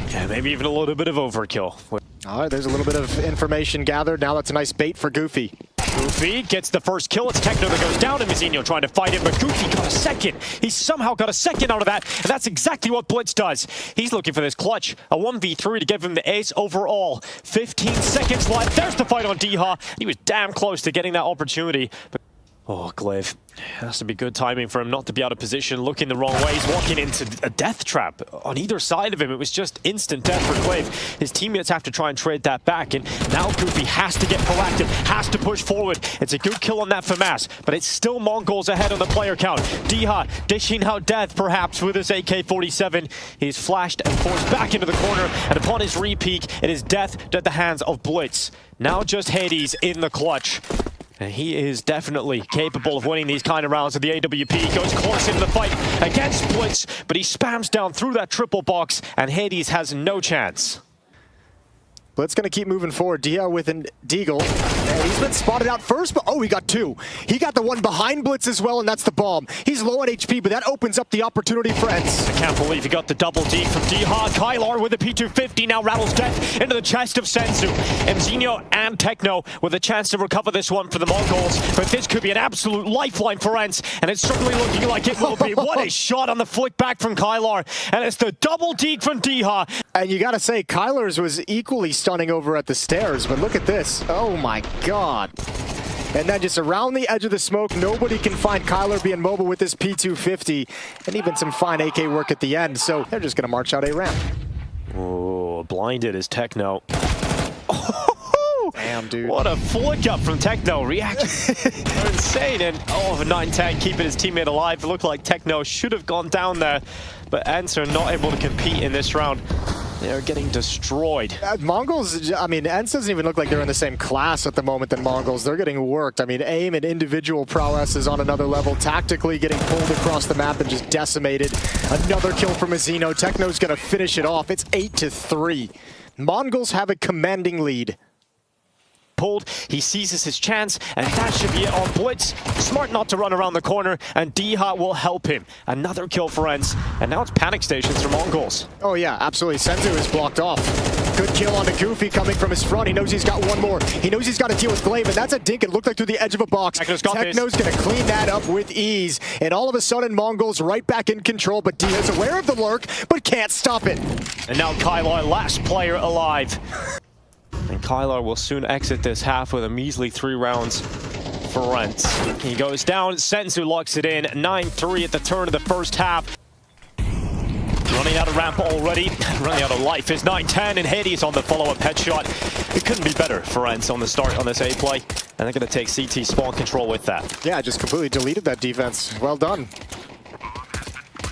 Yeah, maybe even a little bit of overkill. All right, there's a little bit of information gathered. Now that's a nice bait for Goofy. Goofy gets the first kill. It's Techno that goes down, and Mazinho trying to fight him, but Goofy got a second. He somehow got a second out of that, and that's exactly what Blitz does. He's looking for this clutch, a 1v3 to give him the ace overall. 15 seconds left. There's the fight on djeha. He was damn close to getting that opportunity. But oh, Glaive. It has to be good timing for him not to be out of position, looking the wrong way. He's walking into a death trap on either side of him. It was just instant death for Glaive. His teammates have to try and trade that back, and now Goofy has to get proactive, has to push forward. It's a good kill on that FAMAS, but it's still Mongols ahead on the player count. djeha dishing out death, perhaps, with his AK-47. He's flashed and forced back into the corner, and upon his re-peek, it is death at the hands of Blitz. Now just hades in the clutch. And he is definitely capable of winning these kind of rounds with the AWP. He goes close into the fight against Blitz, but he spams down through that triple box, and hades has no chance. Blitz going to keep moving forward. djeha with an deagle. And he's been spotted out first, but oh, he got 2. He got the one behind Blitz as well, and that's the bomb. He's low on HP, but that opens up the opportunity for Ence. I can't believe he got the double D from djeha. kylar with a P250 now rattles death into the chest of Zywoo. Mazinho and Techno with a chance to recover this one for the Mongols, but this could be an absolute lifeline for Ence, and it's certainly looking like it will be. What a shot on the flick back from kylar, and it's the double D from djeha. And you got to say, kylar's was equally stunning over at the stairs, but look at this. Oh my God. And then just around the edge of the smoke, nobody can find kylar being mobile with this P250, and even some fine AK work at the end, so they're just going to march out a ramp. Oh, blinded is Techno. Damn, dude. What a flick up from Techno. Reaction insane. And oh, 910 keeping his teammate alive. It looked like Techno should have gone down there, but Ence are not able to compete in this round. They're getting destroyed. Mongols, I mean, Ence doesn't even look like they're in the same class at the moment than Mongols. They're getting worked. I mean, aim and individual prowess is on another level. Tactically getting pulled across the map and just decimated. Another kill from Azino. Techno's going to finish it off. It's 8-3. Mongols have a commanding lead. Pulled, he seizes his chance, and that should be it on Blitz. Smart not to run around the corner, and D-Hot will help him. Another kill for Ence, and now it's panic stations for Mongols. Oh yeah, absolutely. Senzu is blocked off. Good kill on the Goofy coming from his front. He knows he's got one more. He knows he's got to deal with Glaive, and that's a dink. It looked like through the edge of a box. Techno's going to clean that up with ease, and all of a sudden Mongols right back in control, but D is aware of the lurk, but can't stop it. And now Kylar, last player alive. And Kylar will soon exit this half with a measly 3 rounds for Ence. He goes down, Senzu locks it in, 9-3 at the turn of the first half. Running out of ramp already, running out of life is 910, and Hades on the follow-up headshot. It couldn't be better for Ence on the start on this A play, and they're going to take CT spawn control with that. Yeah, just completely deleted that defense. Well done.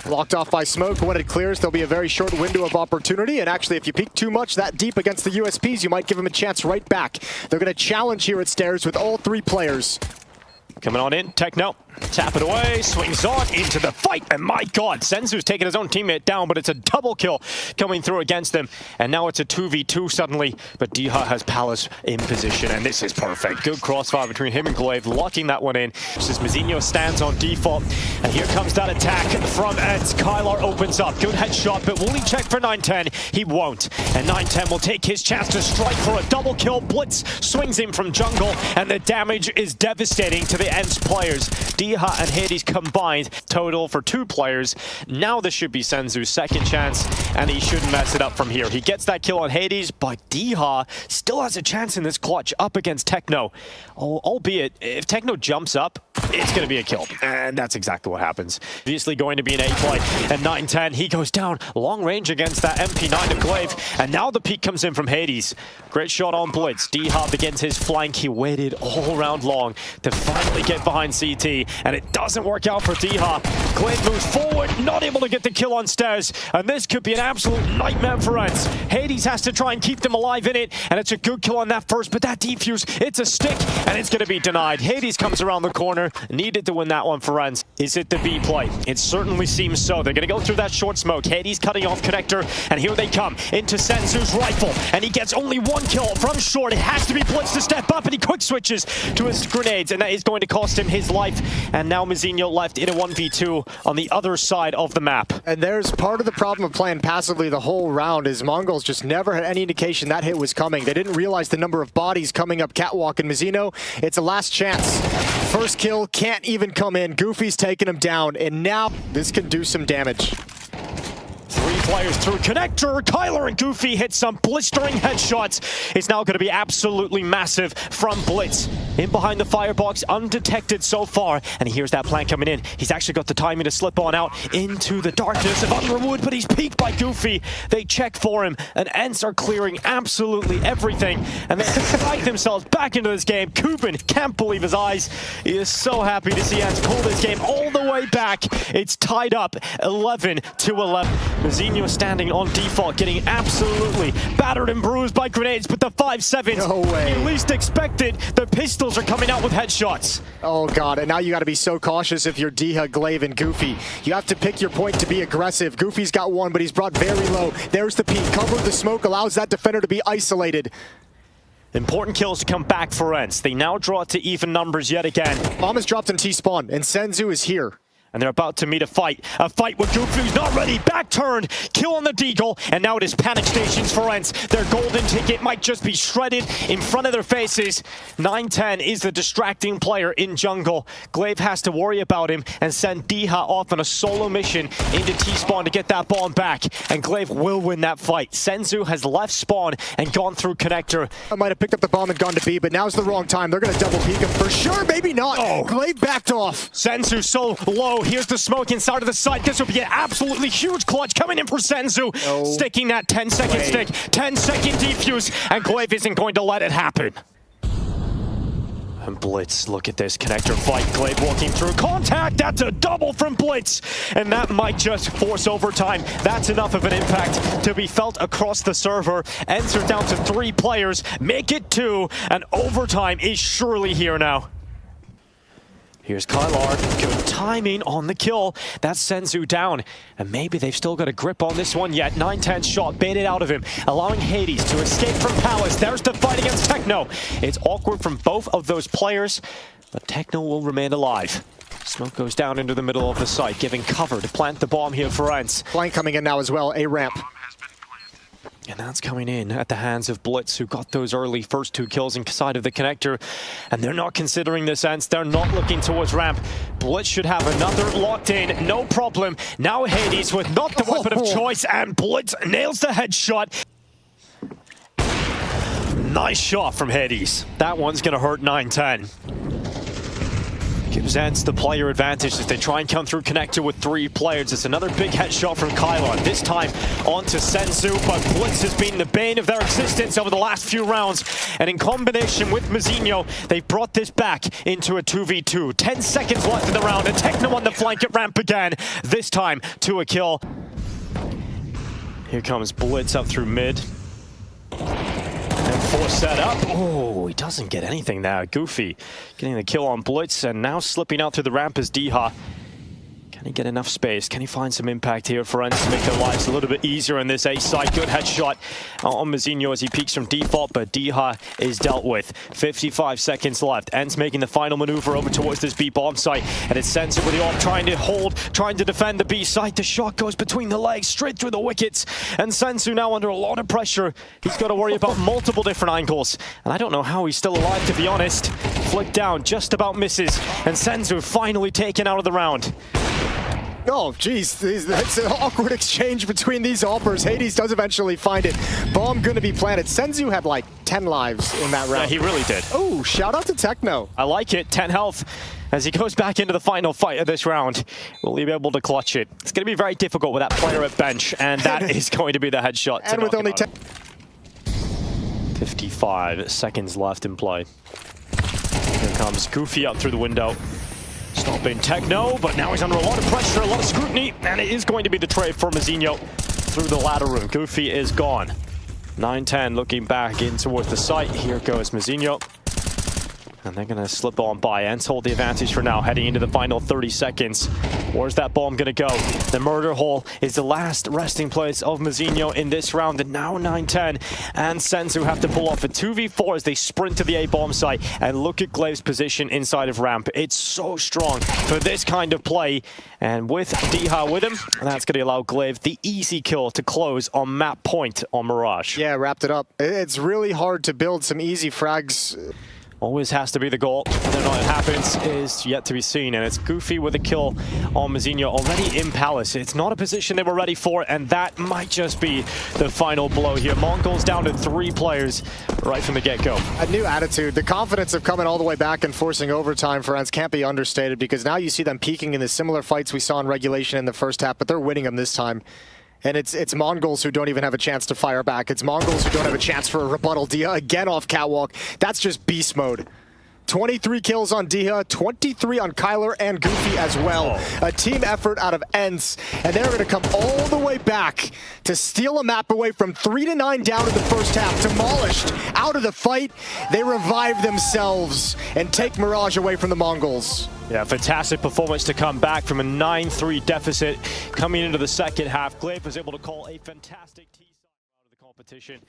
Blocked off by smoke. When it clears, there'll be a very short window of opportunity. And actually, if you peek too much that deep against the USPs, you might give them a chance right back. They're going to challenge here at Stairs with all 3 players. Coming on in, Techno. Tap it away, swings on into the fight, and my god, Senzu's taking his own teammate down, but it's a double kill coming through against them, and now it's a 2v2 suddenly, but D-Hut has Palace in position, and this is perfect. Good crossfire between him and Glaive, locking that one in. Just as Mizinho stands on default, and here comes that attack from Ence. Kylar opens up, good headshot, but will he check for 910? He won't, and 910 will take his chance to strike for a double kill. Blitz swings him from jungle, and the damage is devastating to the Ence players. D-Hut and Hades combined, total for 2 players. Now this should be Senzu's second chance, and he shouldn't mess it up from here. He gets that kill on Hades, but D-Hut still has a chance in this clutch up against Techno. Albeit, if Techno jumps up, it's going to be a kill, and that's exactly what happens. Obviously going to be an A play, and 910, he goes down long range against that MP9 of Glaive, and now the peek comes in from Hades. Great shot on Blitz. D-Hut begins his flank. He waited all round long to finally get behind CT, and it doesn't work out for D-Hut. Glaive moves forward, not able to get the kill on Stairs, and this could be an absolute nightmare for Ence. Hades has to try and keep them alive in it, and it's a good kill on that first, but that defuse, it's a stick, and it's going to be denied. Hades comes around the corner, needed to win that one for Ence. Is it the B play? It certainly seems so. They're going to go through that short smoke. Hades cutting off connector, and here they come into Senzu's rifle, and he gets only 1 kill from short. It has to be Blitz to step up, and he quick switches to his grenades, and that is going to cost him his life. And now Mizinho left in a 1v2 on the other side of the map. And there's part of the problem of playing passively the whole round is Mongols just never had any indication that hit was coming. They didn't realize the number of bodies coming up catwalk, and Mizinho, it's a last chance. First kill can't even come in. Goofy's taking him down, and now this can do some damage. 3 players through connector. Kylar and Goofy hit some blistering headshots. It's now going to be absolutely massive from Blitz. In behind the firebox, undetected so far. And he hears that plan coming in. He's actually got the timing to slip on out into the darkness of Underwood, but he's peeked by Goofy. They check for him, and Ence are clearing absolutely everything. And they fight themselves back into this game. Kubin can't believe his eyes. He is so happy to see Ence pull this game all the way back. It's tied up 11-11. Mizinho standing on default, getting absolutely battered and bruised by grenades, but the 5-7s, no way. he least expected. The pistols are coming out with headshots. Oh god, and now you got to be so cautious if you're D-Hut, Glaive, and Goofy. You have to pick your point to be aggressive. Goofy's got 1, but he's brought very low. There's the peek. Cover the smoke allows that defender to be isolated. Important kills to come back for Ence. They now draw it to even numbers yet again. Bomb is dropped in T-spawn, and Senzu is here. And they're about to meet a fight with Goofy who's not ready, back turned, kill on the Deagle, and now it is panic stations for Ence. Their golden ticket might just be shredded in front of their faces. 910 is the distracting player in jungle. Glaive has to worry about him and send D-Hut off on a solo mission into T-spawn to get that bomb back, and Glaive will win that fight. Senzu has left spawn and gone through connector. I might have picked up the bomb and gone to B, but now's the wrong time. They're going to double peek him for sure, maybe not. Oh. Glaive backed off. Senzu so low. Here's the smoke inside of the site. This will be an absolutely huge clutch coming in for Senzu. No Sticking that 10-second stick, 10-second defuse, and Glaive isn't going to let it happen. And Blitz, look at this connector fight. Glaive walking through contact. That's a double from Blitz. And that might just force overtime. That's enough of an impact to be felt across the server. Ence are down to 3 players. Make it 2. And overtime is surely here now. Here's Kylar, good timing on the kill. That's zywoo down, and maybe they've still got a grip on this one yet. 9-10 shot baited out of him, allowing Hades to escape from Palace. There's the fight against Techno. It's awkward from both of those players, but Techno will remain alive. Smoke goes down into the middle of the site, giving cover to plant the bomb here for Ence. Flank coming in now as well, A ramp. And that's coming in at the hands of Blitz, who got those early first 2 kills inside of the connector. And they're not considering this Ence. They're not looking towards ramp. Blitz should have another locked in, no problem. Now Hades with not the weapon of choice, and Blitz nails the headshot. Nice shot from Hades. That one's gonna hurt 9-10. Gives Ence the player advantage as they try and come through connector with 3 players. It's another big headshot from Kylar. This time onto zywoo, but Blitz has been the bane of their existence over the last few rounds. And in combination with monesy, they've brought this back into a 2v2. 10 seconds left in the round, and Techno on the flank at ramp again. This time to a kill. Here comes Blitz up through mid. And 4 set up. Oh, he doesn't get anything there. Goofy getting the kill on Blitz, and now slipping out through the ramp is Diha. Can he get enough space? Can he find some impact here for Ence to make their lives a little bit easier on this A side? Good headshot on monesy as he peeks from default, but Diha is dealt with. 55 seconds left. Ence making the final maneuver over towards this B bomb site, and it's zywoo with the off, trying to hold, trying to defend the B site. The shot goes between the legs, straight through the wickets, and zywoo now under a lot of pressure. He's got to worry about multiple different angles, and I don't know how he's still alive, to be honest. Flick down, just about misses, and zywoo finally taken out of the round. Oh, geez, that's an awkward exchange between these AWPers. Hades does eventually find it. Bomb gonna be planted. zywoo had like 10 lives in that round. Yeah, he really did. Oh, shout out to Techno. I like it, 10 health. As he goes back into the final fight of this round, will he be able to clutch it? It's going to be very difficult with that player at bench, and that is going to be the headshot. And with only 10. 55 seconds left in play. Here comes Goofy up through the window. Stopping Techno, but now he's under a lot of pressure, a lot of scrutiny, and it is going to be the trade for monesy through the ladder room. Goofy is gone. 9-10 looking back in towards the site. Here goes monesy. And they're going to slip on by. Ence hold the advantage for now, heading into the final 30 seconds. Where's that bomb going to go? The murder hole is the last resting place of monesy in this round. And now 9-10 and zywoo have to pull off a 2v4 as they sprint to the A bomb site. And look at Glaive's position inside of ramp. It's so strong for this kind of play. And with Diha with him, that's going to allow Glaive the easy kill to close on map point on Mirage. Yeah, wrapped it up. It's really hard to build some easy frags. Always has to be the goal. Whether or not it happens is yet to be seen. And it's Goofy with a kill on monesy already in Palace. It's not a position they were ready for, and that might just be the final blow here. Mongols down to 3 players right from the get-go. A new attitude. The confidence of coming all the way back and forcing overtime for Ence can't be understated, because now you see them peaking in the similar fights we saw in regulation in the first half, but they're winning them this time. And it's Mongols who don't even have a chance to fire back. It's Mongols who don't have a chance for a rebuttal. Diha again off catwalk. That's just beast mode. 23 kills on Diha, 23 on Kylar and Goofy as well. A team effort out of Ence, and they're going to come all the way back to steal a map away from 3-9 down in the first half. Demolished out of the fight. They revive themselves and take Mirage away from the Mongols. Yeah, fantastic performance to come back from a 9-3 deficit coming into the second half. Glaive was able to call a fantastic T-side out of the competition.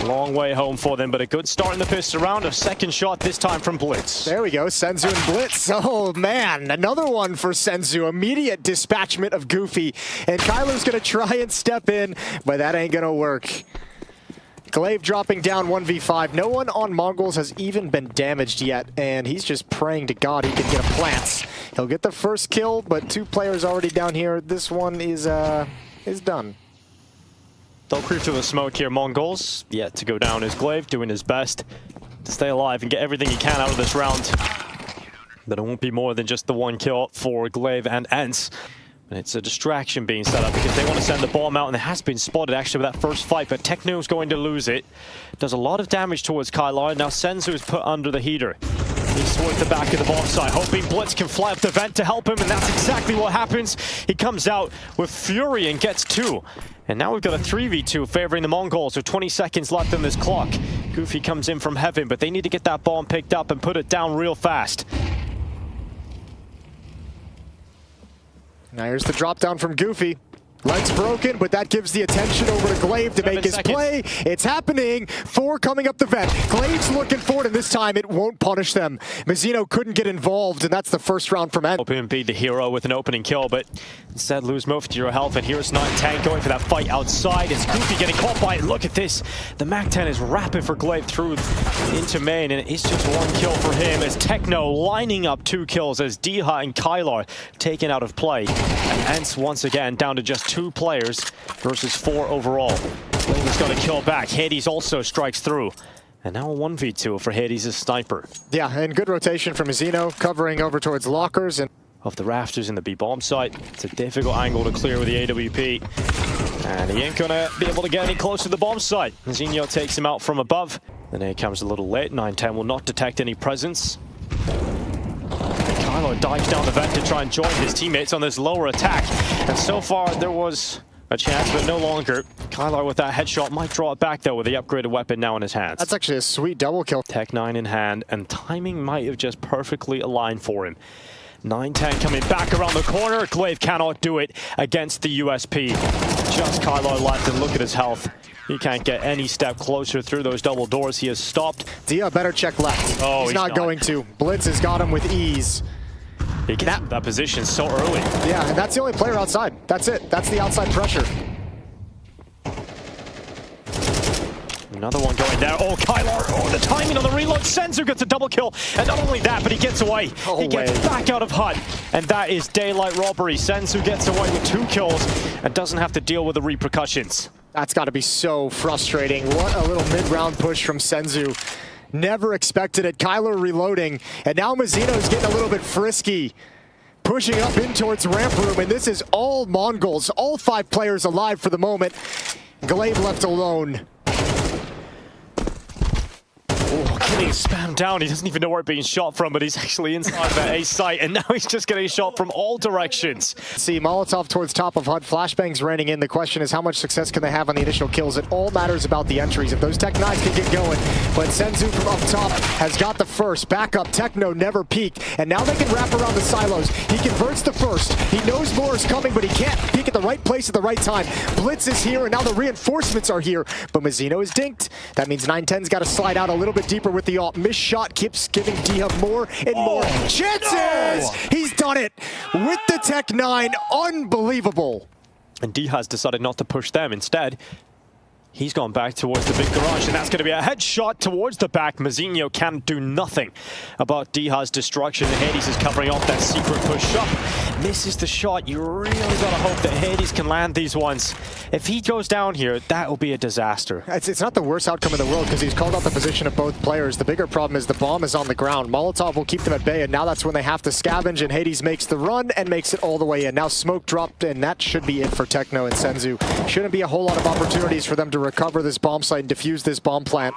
Long way home for them, but a good start in the pistol round. A second shot this time from Blitz. There we go, zywoo and Blitz. Oh man, another one for zywoo. Immediate dispatchment of Goofy. And Kylar's gonna try and step in, but that ain't gonna work. Glaive dropping down 1v5. No one on Mongols has even been damaged yet, and he's just praying to God he can get a plants. He'll get the first kill, but 2 players already down here. This one is done. They'll creep through the smoke here. Mongols yet to go down is Glaive, doing his best to stay alive and get everything he can out of this round. But it won't be more than just the 1 kill for Glaive and Ence. And it's a distraction being set up because they want to send the bomb out, and it has been spotted actually with that first fight, but Techno's going to lose it. Does a lot of damage towards Kylar. Now Senzu is put under the heater. He's towards the back of the bomb site, hoping Blitz can fly up the vent to help him, and that's exactly what happens. He comes out with Fury and gets 2. And now we've got a 3v2 favoring the Mongols with 20 seconds left on this clock. Goofy comes in from heaven, but they need to get that bomb picked up and put it down real fast. Now here's the drop down from Goofy. Leg's broken, but that gives the attention over to Glaive to make his play. It's happening. 4 coming up the vent. Glaive's looking for it, and this time it won't punish them. Mazzino couldn't get involved, and that's the first round from Ence. Hoping to be the hero with an opening kill, but instead lose most of your health. And here's Night10 going for that fight outside. It's Goofy getting caught by it. Look at this. The Mac-10 is rapid for Glaive through into main, and it's just 1 kill for him as Techno lining up 2 kills as Diha and Kylar taken out of play. And Ence once again down to just 2 players versus 4 overall. Glaive has got a kill back. Hades also strikes through. And now a 1v2 for Hades' sniper. Yeah, and good rotation from Mazzino, covering over towards lockers. And off the rafters in the B-bomb site. It's a difficult angle to clear with the AWP. And he ain't gonna be able to get any closer to the bomb site. Mazzino takes him out from above. The nade comes a little late. 910 will not detect any presence. Kylar dives down the vent to try and join his teammates on this lower attack. And so far, there was a chance, but no longer. Kylar with that headshot might draw it back, though, with the upgraded weapon now in his hands. that's actually a sweet double kill. Tech9 in hand, and timing might have just perfectly aligned for him. 910 coming back around the corner. Glaive cannot do it against the USP. Just Kylar left, and look at his health. He can't get any step closer through those double doors. He has stopped. Dia better check left. Oh, he's not going to. Blitz has got him with ease. He gets that position so early. Yeah, and that's the only player outside. That's it. That's the outside pressure. Another one going there. Oh, Kylar. Oh, the timing on the reload. Senzu gets a double kill. And not only that, but he gets away. He gets back out of HUD. And that is daylight robbery. Senzu gets away with 2 kills and doesn't have to deal with the repercussions. That's got to be so frustrating. What a little mid-round push from Senzu. Never expected it. Kylar reloading. And now Mazzino's getting a little bit frisky. Pushing up in towards ramp room. And this is all Mongols. All 5 players alive for the moment. Glaive left alone. Oh, getting spammed down. He doesn't even know where it's being shot from, but he's actually inside that A site, and now he's just getting shot from all directions. See, Molotov towards top of HUD. Flashbangs raining in. The question is how much success can they have on the initial kills? It all matters about the entries. If those Tech9s can get going. But Senzu from up top has got the first. Back up, Techno never peeked. And now they can wrap around the silos. He converts the first. He knows more is coming, but he can't peek at the right place at the right time. Blitz is here, and now the reinforcements are here. But Mazzino is dinked. That means 910's got to slide out a little bit deeper with the ult. Missed shot keeps giving Dia more and more chances! No. He's done it with the Tech9. Unbelievable. And D has decided not to push them. Instead, he's gone back towards the big garage, and that's going to be a headshot towards the back. Mazzino can do nothing about Diha's destruction. Hades is covering off that secret push up. Misses the shot. You really got to hope that Hades can land these ones. If he goes down here, that will be a disaster. It's not the worst outcome in the world because he's called out the position of both players. The bigger problem is the bomb is on the ground. Molotov will keep them at bay, and now that's when they have to scavenge, and Hades makes the run and makes it all the way in. Now smoke dropped, and that should be it for Techno and Senzu. Shouldn't be a whole lot of opportunities for them to recover this bomb site and defuse this bomb plant.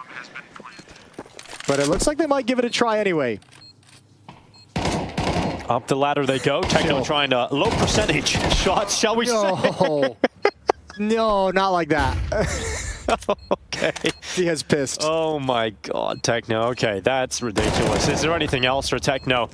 But it looks like they might give it a try anyway. Up the ladder they go. Techno trying to low percentage shots, shall we say? No, not like that. Okay. He has pissed. Oh my god, Techno. Okay, that's ridiculous. Is there anything else for Techno?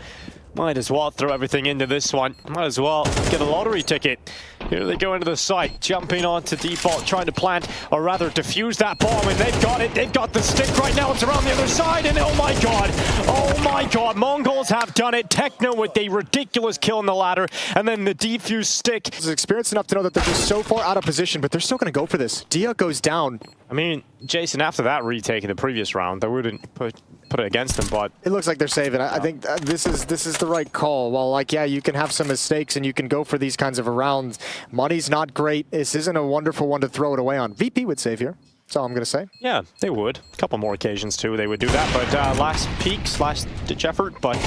Might as well throw everything into this one. Might as well get a lottery ticket. Here they go into the site, jumping onto default, trying to plant, or rather defuse that bomb, and they've got it. They've got the stick right now. It's around the other side, and oh my god, Mongols have done it. Techno with a ridiculous kill in the ladder, and then the defuse stick. He's experienced enough to know that they're just so far out of position, but they're still going to go for this. Dia goes down. I mean, Jason, after that retake in the previous round, they wouldn't put it against them, but it looks like they're saving. I think this is the right call. Well, like, yeah, you can have some mistakes and you can go for these kinds of rounds. Money's not great. This isn't a wonderful one to throw it away on. VP would save here. That's all I'm going to say. Yeah, they would. A couple more occasions, too, they would do that. But last peak, last ditch effort. But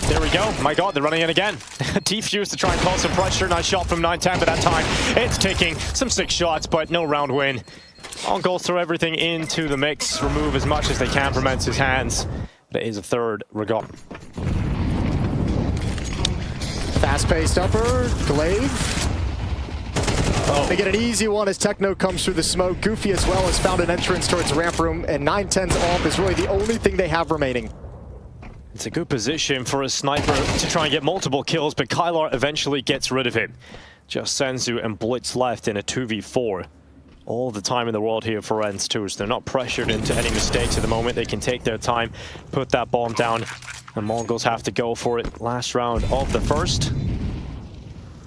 There we go. My god, they're running in again. Defuse to try and cause some pressure. Nice shot from 910, but that time it's ticking. Some 6 shots, but no round win. Mongols throw everything into the mix, remove as much as they can from Ence's hands. But it is a third regard. Fast-paced upper, Glaive. They get an easy one as Techno comes through the smoke. Goofy as well has found an entrance towards ramp room, and 910's AWP is really the only thing they have remaining. It's a good position for a sniper to try and get multiple kills, but Kylar eventually gets rid of him. Just zywoo and Blitz left in a 2v4. All the time in the world here for Ence too, so they're not pressured into any mistakes at the moment. They can take their time, put that bomb down, and Mongols have to go for it. Last round of the first.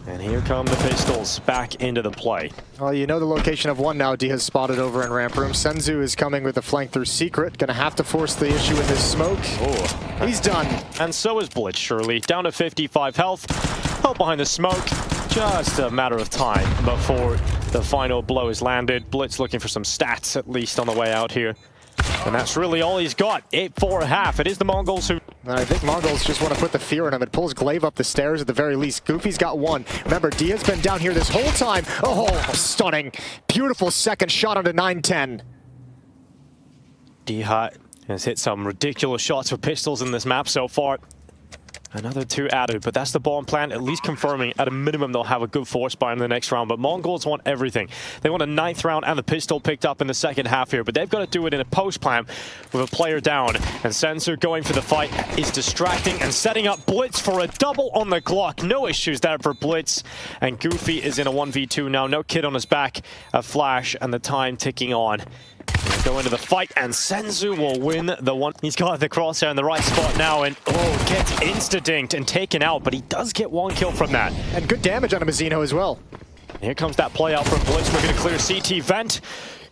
And here come the pistols back into the play. Well, you know the location of one now. D has spotted over in ramp room. zywoo is coming with a flank through secret. Gonna have to force the issue with this smoke. Oh, he's done. And so is Blitz, surely. Down to 55 health. Out behind the smoke. Just a matter of time before the final blow is landed. Blitz looking for some stats, at least on the way out here. And that's really all he's got. 8-4.5. It is the Mongols who... I think Mongols just want to put the fear in him. It pulls Glaive up the stairs at the very least. Goofy's got one. Remember, D has been down here this whole time. Oh, stunning. Beautiful second shot onto 910. D-Hut has hit some ridiculous shots with pistols in this map so far. Another 2 added, but that's the bomb plan, at least confirming at a minimum they'll have a good force buy in the next round. But Mongols want everything. They want a 9th round and the pistol picked up in the second half here, but they've got to do it in a post plan with a player down. And zywoo going for the fight is distracting and setting up Blitz for a double on the clock. No issues there for Blitz. And Goofy is in a 1v2 now. No kid on his back, a flash, and the time ticking on. Go into the fight, and zywoo will win the one. He's got the crosshair in the right spot now, and gets insta-dinked and taken out, but he does get 1 kill from that. And good damage on a Mazzino as well. Here comes that play out from Blitz. We're going to clear CT vent.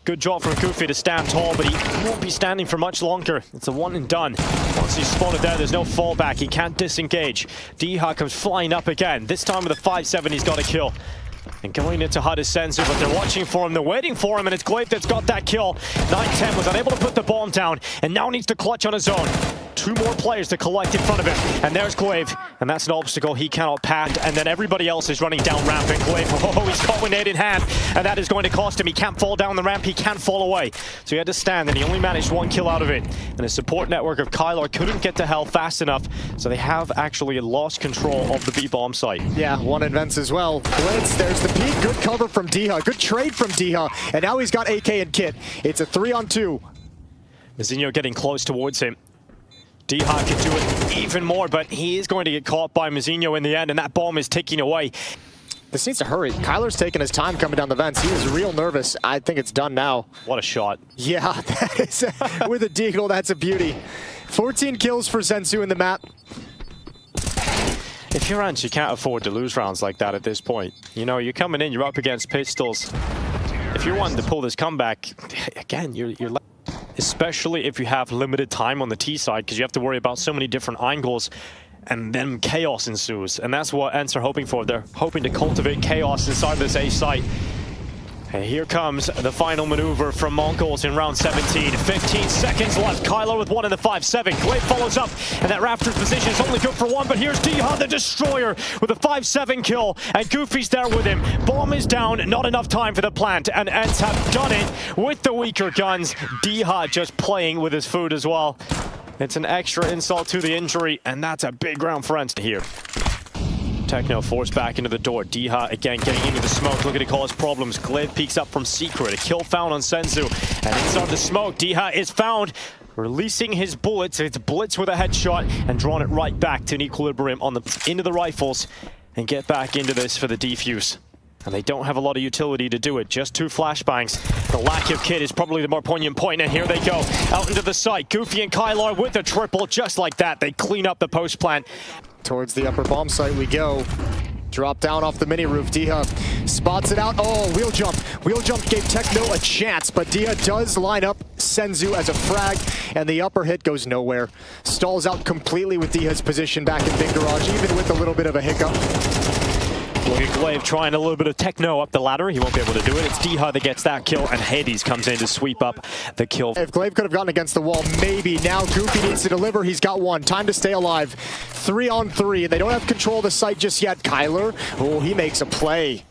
Good job from Goofy to stand tall, but he won't be standing for much longer. It's a one and done. Once he's spotted there, there's no fallback. He can't disengage. D-Ha comes flying up again. This time with a 5-7, he's got a kill. And going into HUD is zywoo, but they're watching for him, they're waiting for him, and it's Glaive that's got that kill. 910 was unable to put the bomb down, and now needs to clutch on his own. 2 more players to collect in front of him, and there's Glaive, and that's an obstacle he cannot pass, and then everybody else is running down ramp, and Glaive, he's caught with nade in hand, and that is going to cost him. He can't fall down the ramp, he can't fall away. So he had to stand, and he only managed 1 kill out of it. And his support network of Kylar couldn't get to hell fast enough, so they have actually lost control of the B-bomb site. Yeah, 1 advance as well. Blitz, there's the peak. Good cover from D-Ha. Good trade from D-Ha. And now he's got AK and Kit. It's a 3-on-2. Mazzino getting close towards him. D-Ha can do it even more, but he is going to get caught by Mazzino in the end, and that bomb is ticking away. This needs to hurry. Kyler's taking his time coming down the vents. He is real nervous. I think it's done now. What a shot. Yeah, that is, with a deagle, that's a beauty. 14 kills for zywoo in the map. If you're Ence, you can't afford to lose rounds like that at this point. You know, you're coming in, you're up against pistols. If you're wanting to pull this comeback, again, you're especially if you have limited time on the T side, because you have to worry about so many different angles, and then chaos ensues. And that's what Ence are hoping for. They're hoping to cultivate chaos inside this A site. And here comes the final maneuver from Mongols in round 17. 15 seconds left. Kylar with 1 in the 5-7. Glaive follows up, and that Raptors position is only good for 1, but here's D-Ha, the Destroyer, with a 5-7 kill, and Goofy's there with him. Bomb is down, not enough time for the plant, and Ence have done it with the weaker guns. D-Ha just playing with his food as well. It's an extra insult to the injury, and that's a big round for Ence here. Techno forced back into the door. D-Ha again getting into the smoke, looking to cause problems. Glaive peeks up from secret. A kill found on zywoo. And inside the smoke, D-Ha is found, releasing his bullets. It's Blitz with a headshot and drawing it right back to an equilibrium on into the rifles and get back into this for the defuse. And they don't have a lot of utility to do it, just 2 flashbangs. The lack of kit is probably the more poignant point, and here they go, out into the site. Goofy and Kylar with a triple, just like that. They clean up the post plant. Towards the upper bomb site we go. Drop down off the mini roof. D-Ha spots it out. Oh, wheel jump. Wheel jump gave Techno a chance, but D-Ha does line up zywoo as a frag, and the upper hit goes nowhere. Stalls out completely with D-Ha's position back in Big Garage, even with a little bit of a hiccup. Look at Glaive trying a little bit of techno up the ladder. He won't be able to do it. It's Diha that gets that kill, and Hades comes in to sweep up the kill. If Glaive could have gotten against the wall, maybe. Now Goofy needs to deliver. He's got one. Time to stay alive. 3 on 3. They don't have control of the site just yet. Kyler, oh, he makes a play.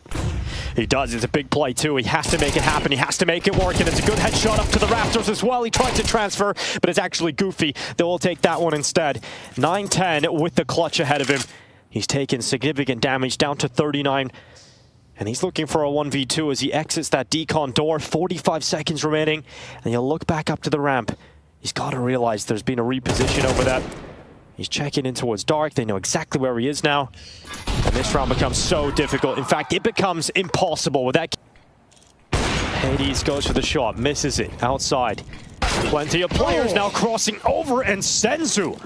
He does. It's a big play, too. He has to make it happen. He has to make it work, and it's a good headshot up to the rafters as well. He tried to transfer, but it's actually Goofy that will take that one instead. 9-10 with the clutch ahead of him. He's taken significant damage, down to 39. And he's looking for a 1v2 as he exits that decon door. 45 seconds remaining, and he'll look back up to the ramp. He's got to realize there's been a reposition over that. He's checking in towards Dark. They know exactly where he is now. And this round becomes so difficult. In fact, it becomes impossible with that. Hades goes for the shot, misses it outside. Plenty of players now crossing over, and zywoo.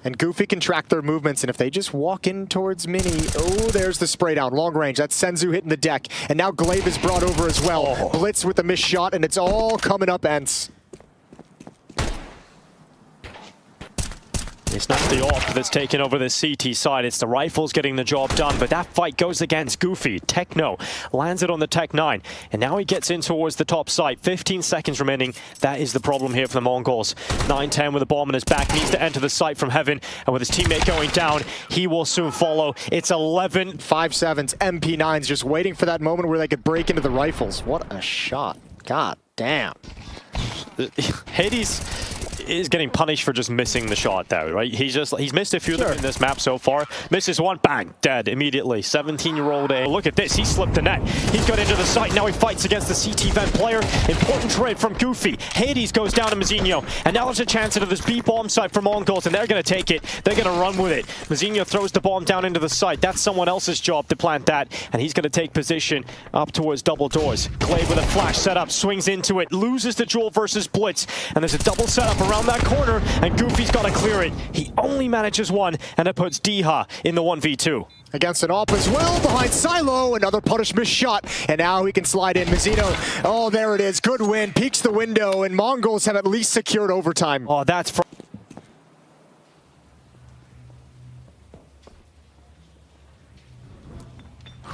And Goofy can track their movements, and if they just walk in towards Mini, oh, there's the spray down, long range. That's zywoo hitting the deck, and now Glaive is brought over as well. Blitz with a missed shot, and it's all coming up Ence. It's not the AWP that's taken over the CT side, it's the rifles getting the job done, but that fight goes against Goofy. Techno lands it on the Tech 9, and now he gets in towards the top site. 15 seconds remaining. That is the problem here for the Mongols. 9-10 with a bomb in his back, needs to enter the site from heaven, and with his teammate going down, he will soon follow. It's 11. 5-7s, MP9s, just waiting for that moment where they could break into the rifles. What a shot. God damn. Hades is getting punished for just missing the shot though, right? He's missed a few of them in this map so far. Misses one, bang, dead immediately. 17-year-old A. Look at this, he slipped the net. He's got into the site, now he fights against the CT vent player. Important trade from Goofy. Hades goes down to Monesy, and now there's a chance into this B bomb site for Mongols, and they're gonna take it. They're gonna run with it. Monesy throws the bomb down into the site. That's someone else's job to plant that, and he's gonna take position up towards double doors. Glaive with a flash setup, swings into it, loses the duel versus Blitz, and there's a double setup around that corner, and Goofy's got to clear it. He only manages one, and it puts Diha in the 1v2. Against an AWP as well, behind Silo, another punishment shot, and now he can slide in. Monesy, oh, there it is, good win, peeks the window, and Mongols have at least secured overtime. Oh, that's from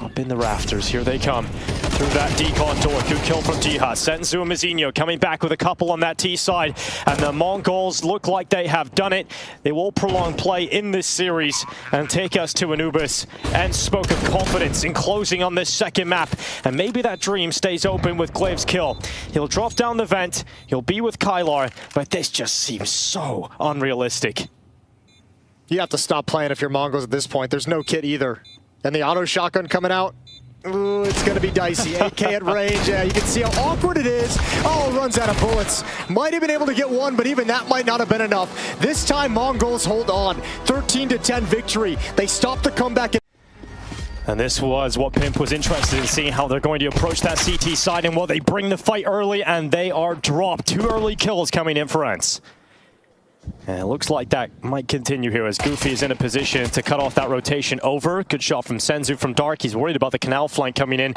up in the rafters, here they come. Through that decon door, good kill from Diha. zywoo and Monesy coming back with a couple on that T side, and the Mongols look like they have done it. They will prolong play in this series and take us to Anubis. And spoke of confidence in closing on this second map, and maybe that dream stays open with Glaive's kill. He'll drop down the vent, he'll be with Kylar, but this just seems so unrealistic. You have to stop playing if you're Mongols at this point. There's no kit either. And the auto shotgun coming out. Ooh, it's gonna be dicey. AK at range. Yeah, you can see how awkward it is. Oh, runs out of bullets. Might have been able to get one, but even that might not have been enough. This time, Mongols hold on. 13-10 victory. They stopped the comeback. And this was what Pimp was interested in seeing, how they're going to approach that CT side, and will they bring the fight early, and they are dropped. 2 early kills coming in for Ence. And it looks like that might continue here as Goofy is in a position to cut off that rotation over. Good shot from zywoo from Dark. He's worried about the canal flank coming in,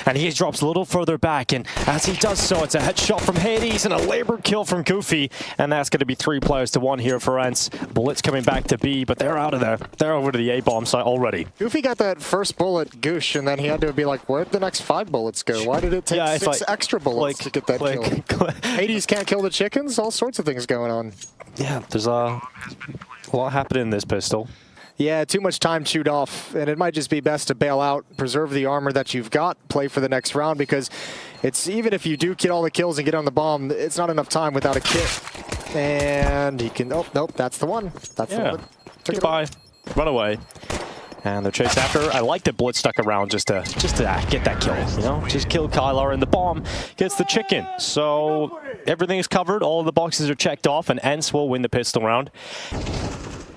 and he drops a little further back. And as he does so, it's a headshot from Hades and a labored kill from Goofy. And that's going to be 3 players to 1 here for Ence. Blitz coming back to B, but they're out of there. They're over to the A-bomb site already. Goofy got that first bullet, goosh, and then he had to be like, where'd the next 5 bullets go? Why did it take 6 extra bullets to get that kill? Hades can't kill the chickens? All sorts of things going on. Yeah, there's a lot happening in this pistol. Yeah, too much time chewed off, and it might just be best to bail out, preserve the armor that you've got, play for the next round, because it's even if you do get all the kills and get on the bomb, it's not enough time without a kit. And he can, oh, nope, that's the one. That's the one. Goodbye. Run away. And they're chased after. I like that Blitz stuck around just to get that kill, you know? Just kill Kylar, and the bomb gets the chicken. So everything is covered, all of the boxes are checked off, and Ence will win the pistol round.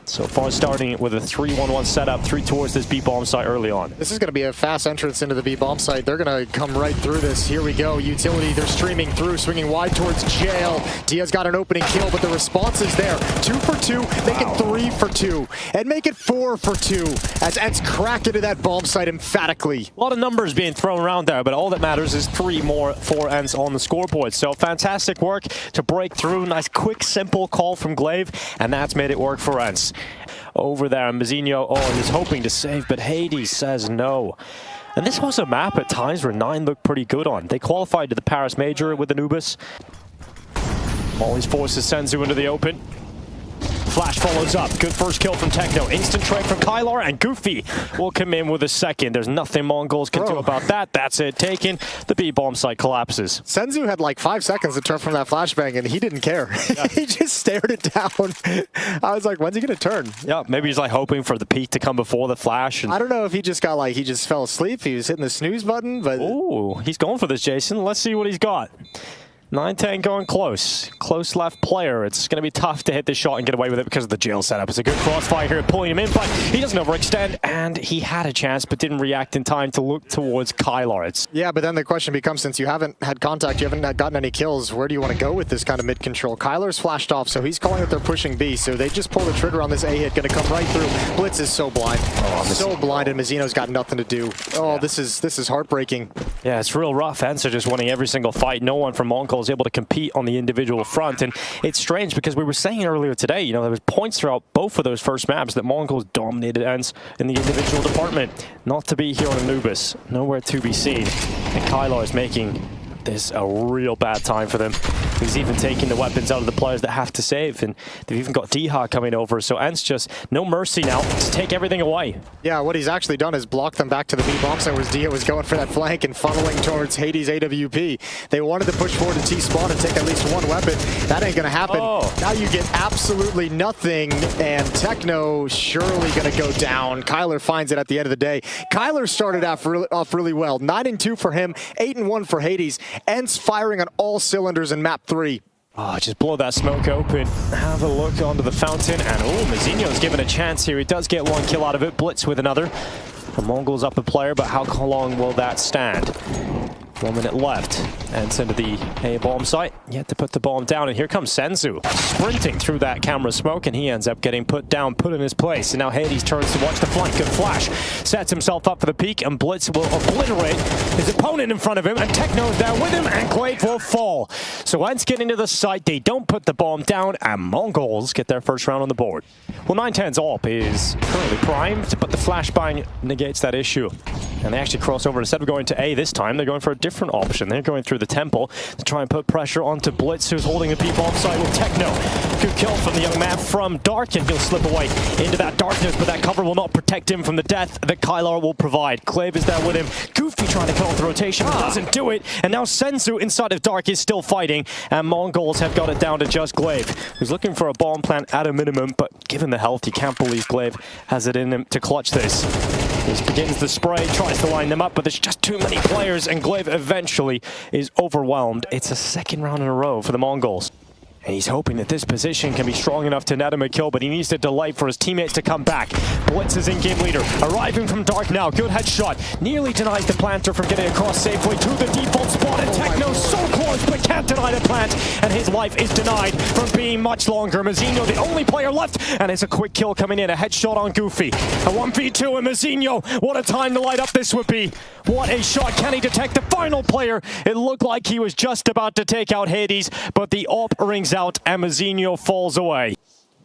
So far, starting with a 3-1-1 setup, 3 towards this B-bomb site early on. This is going to be a fast entrance into the B-bomb site. They're going to come right through this. Here we go. Utility, they're streaming through, swinging wide towards jail. Dia's got an opening kill, but the response is there. 2 for 2, make it 3 for 2, and make it 4 for 2 as Ence crack into that bomb site emphatically. A lot of numbers being thrown around there, but all that matters is 3 more for Ence on the scoreboard. So fantastic work to break through. Nice, quick, simple call from Glaive, and that's made it work for Ence. over there. And Mazinho, is hoping to save, but Hades says no. And this was a map at times where 9 looked pretty good on. They qualified to the Paris Major with Anubis. Always forces cxgo into the open. Flash follows up. Good first kill from Techno. Instant trade from Kylar, and Goofy will come in with a second. There's nothing Mongols can do about that. That's it. Taken. The B-bomb site collapses. cxgo had like 5 seconds to turn from that flashbang, and he didn't care. Yeah. He just stared it down. I was like, when's he going to turn? Yeah, maybe he's like hoping for the peak to come before the flash. And I don't know if he just got like, he just fell asleep. He was hitting the snooze button, but... Ooh, he's going for this, Jason. Let's see what he's got. 9-10 going close. Close left player. It's going to be tough to hit this shot and get away with it because of the jail setup. It's a good crossfire here, pulling him in, but he doesn't overextend, and he had a chance but didn't react in time to look towards Kylar. Yeah, but then the question becomes, since you haven't had contact, you haven't gotten any kills, where do you want to go with this kind of mid-control? Kylar's flashed off, so he's calling that they're pushing B, so they just pull the trigger on this A hit, going to come right through. Blitz is so blind. So blind, and Mazzino's got nothing to do. Oh, yeah. This is heartbreaking. Yeah, it's real rough. Ence are just winning every single fight. No one from Mongols is able to compete on the individual front, and it's strange because we were saying earlier today, you know, there was points throughout both of those first maps that Mongols dominated Ence in the individual department. Not to be here on Anubis, nowhere to be seen, and Kylar is making this a real bad time for them. He's even taking the weapons out of the players that have to save, and they've even got Diha coming over, so Ence just no mercy now to take everything away. Yeah, what he's actually done is block them back to the B bomb site, where Diha was going for that flank and funneling towards Hades AWP. They wanted to push forward to T-spawn and take at least one weapon. That ain't gonna happen. Now you get absolutely nothing, and Techno surely gonna go down. Kylar finds it at the end of the day. Kylar started off really well. 9-2 for him, 8-1 for Hades. Ence firing on all cylinders in map 3. Oh, just blow that smoke open. Have a look onto the fountain, and Mazinho's given a chance here. He does get one kill out of it. Blitz with another. The Mongols up a player, but how long will that stand? 1 minute left. Ence into the A bomb site. Yet to put the bomb down, and here comes cxgo sprinting through that camera smoke, and he ends up getting put down, put in his place. And now Hades turns to watch the flank. Good flash. Sets himself up for the peak, and Blitz will obliterate his opponent in front of him, and Techno's there with him, and Glaive will fall. So Ence get into the site. They don't put the bomb down, and Mongols get their first round on the board. Well, 9-10's AWP is currently primed, but the flashbang negates that issue. And they actually cross over. Instead of going to A this time, they're going for a different option. They're going through the temple to try and put pressure onto Blitz, who's holding the B-bomb side with Techno. Good kill from the young man from Dark, and he'll slip away into that darkness, but that cover will not protect him from the death that Kylar will provide. Glaive is there with him. Goofy trying to cut off the rotation, but doesn't do it. And now cxgo inside of Dark is still fighting, and Mongols have got it down to just Glaive, who's looking for a bomb plant at a minimum, but given the health, you can't believe Glaive has it in him to clutch this. He begins the spray, tries to line them up, but there's just too many players, and Glaive eventually is overwhelmed. It's a second round in a row for the Mongols. And he's hoping that this position can be strong enough to net him a kill, but he needs to delay for his teammates to come back. Blitz is in game leader, arriving from Dark now. Good headshot. Nearly denies the planter from getting across safely to the default spot, and Techno so close, but can't deny the plant, and his life is denied from being much longer. Mazinho, the only player left, and it's a quick kill coming in. A headshot on Goofy. A 1v2, and Mazinho, what a time to light up this would be. What a shot. Can he detect the final player? It looked like he was just about to take out Hades, but the AWP rings out, and Mazinho falls away.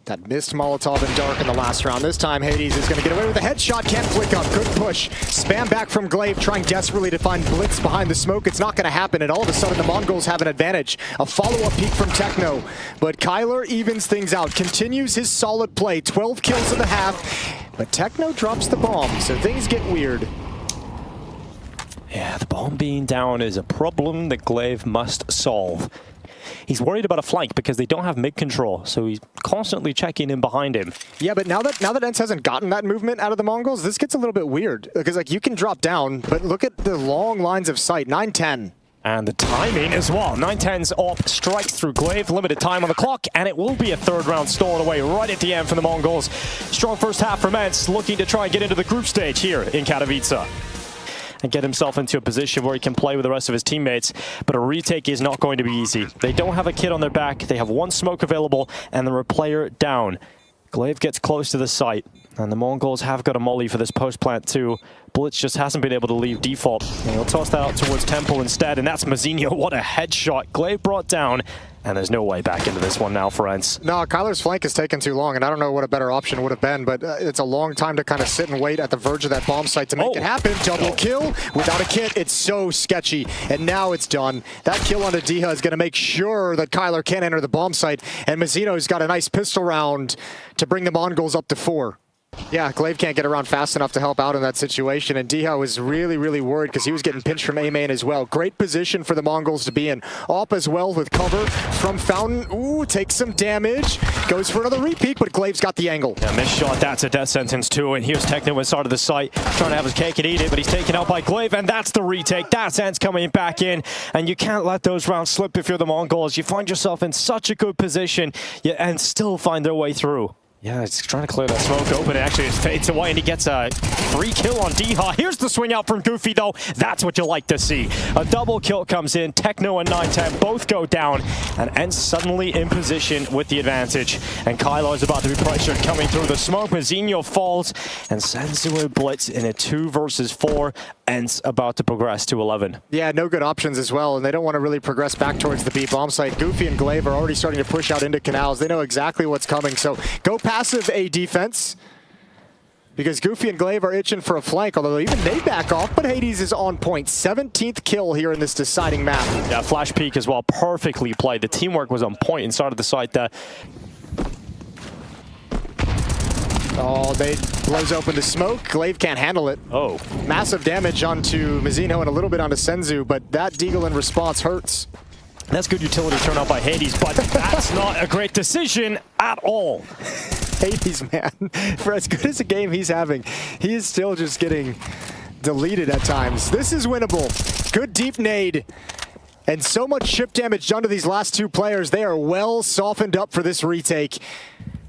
That missed Molotov in Dark in the last round. This time Hades is going to get away with a headshot. Can't flick up. Good push. Spam back from Glaive, trying desperately to find Blitz behind the smoke. It's not going to happen, and all of a sudden the Mongols have an advantage. A follow-up peek from Techno, but Kylar evens things out. Continues his solid play. 12 kills in the half, but Techno drops the bomb, so things get weird. Yeah, the bomb being down is a problem that Glaive must solve. He's worried about a flank because they don't have mid control, so he's constantly checking in behind him. Yeah, but now that Ence hasn't gotten that movement out of the Mongols, this gets a little bit weird. Because like you can drop down, but look at the long lines of sight. 9-10. And the timing as well. 9-10's AWP strikes through Glaive, limited time on the clock, and it will be a third round stolen away right at the end for the Mongols. Strong first half from Ence, looking to try and get into the group stage here in Katowice and get himself into a position where he can play with the rest of his teammates. But a retake is not going to be easy. They don't have a kid on their back. They have one smoke available, and they're a player down. Glaive gets close to the site. And the Mongols have got a molly for this post plant too. Blitz just hasn't been able to leave default. And he'll toss that out towards Temple instead, and that's monesy. What a headshot. Glaive brought down, and there's no way back into this one now for Ence. No, Kyler's flank has taken too long, and I don't know what a better option would have been, but it's a long time to kind of sit and wait at the verge of that bomb site to make it happen. Double kill without a kit. It's so sketchy, and now it's done. That kill onto Diha is going to make sure that Kyler can't enter the bomb site, and monessy's got a nice pistol round to bring the Mongols up to 4. Yeah, Glaive can't get around fast enough to help out in that situation, and Diha was really, really worried because he was getting pinched from A-main as well. Great position for the Mongols to be in. Op as well with cover from Fountain. Ooh, takes some damage. Goes for another repeat, but Glaive's got the angle. Yeah, missed shot, that's a death sentence too, and here's Techno inside of the site, trying to have his cake and eat it, but he's taken out by Glaive, and that's the retake. That's Ence coming back in, and you can't let those rounds slip if you're the Mongols. You find yourself in such a good position, and still find their way through. Yeah, it's trying to clear that smoke open. Actually, it fades away, and he gets a free kill on Diha. Here's the swing out from Goofy, though. That's what you like to see. A double kill comes in. Techno and 910 both go down, and Ence suddenly in position with the advantage. And Kylo is about to be pressured coming through the smoke. monesy falls and sends away Blitz in a 2 versus 4. Ence about to progress to 11. Yeah, no good options as well, and they don't want to really progress back towards the B bomb site. Goofy and Glaive are already starting to push out into canals. They know exactly what's coming, so go passive A defense, because Goofy and Glaive are itching for a flank, although even they back off, but Hades is on point. 17th kill here in this deciding map. Yeah, flash peek as well, perfectly played. The teamwork was on point inside of the site there. Oh, they blows open the smoke. Glaive can't handle it. Oh. Massive damage onto monesy and a little bit onto senzu, but that deagle in response hurts. That's good utility turn out by Hades, but that's not a great decision at all. Hades, man, for as good as a game he's having, he is still just getting deleted at times. This is winnable. Good deep nade. And so much chip damage done to these last 2 players. They are well softened up for this retake.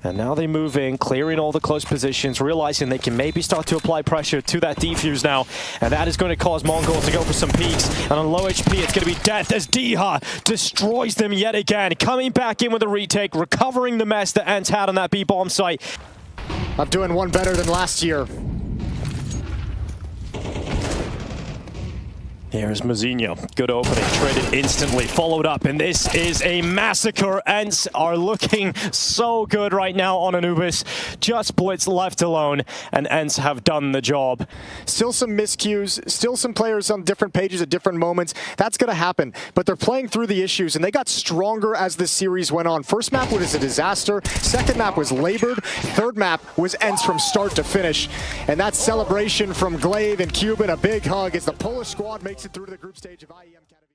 And now they move in, clearing all the close positions, realizing they can maybe start to apply pressure to that defuse now. And that is going to cause Mongols to go for some peaks. And on low HP, it's going to be death as Diha destroys them yet again. Coming back in with a retake, recovering the mess that Ence had on that B-bomb site. I'm doing one better than last year. Here's monesy. Good opening, traded instantly, followed up, and this is a massacre. Ence are looking so good right now on Anubis. Just Blitz left alone, and Ence have done the job. Still some miscues, still some players on different pages at different moments. That's going to happen, but they're playing through the issues, and they got stronger as the series went on. First map was a disaster, second map was labored, third map was Ence from start to finish. And that celebration from Glaive and Cuban, a big hug as the Polish squad makes it through to the group stage of IEM.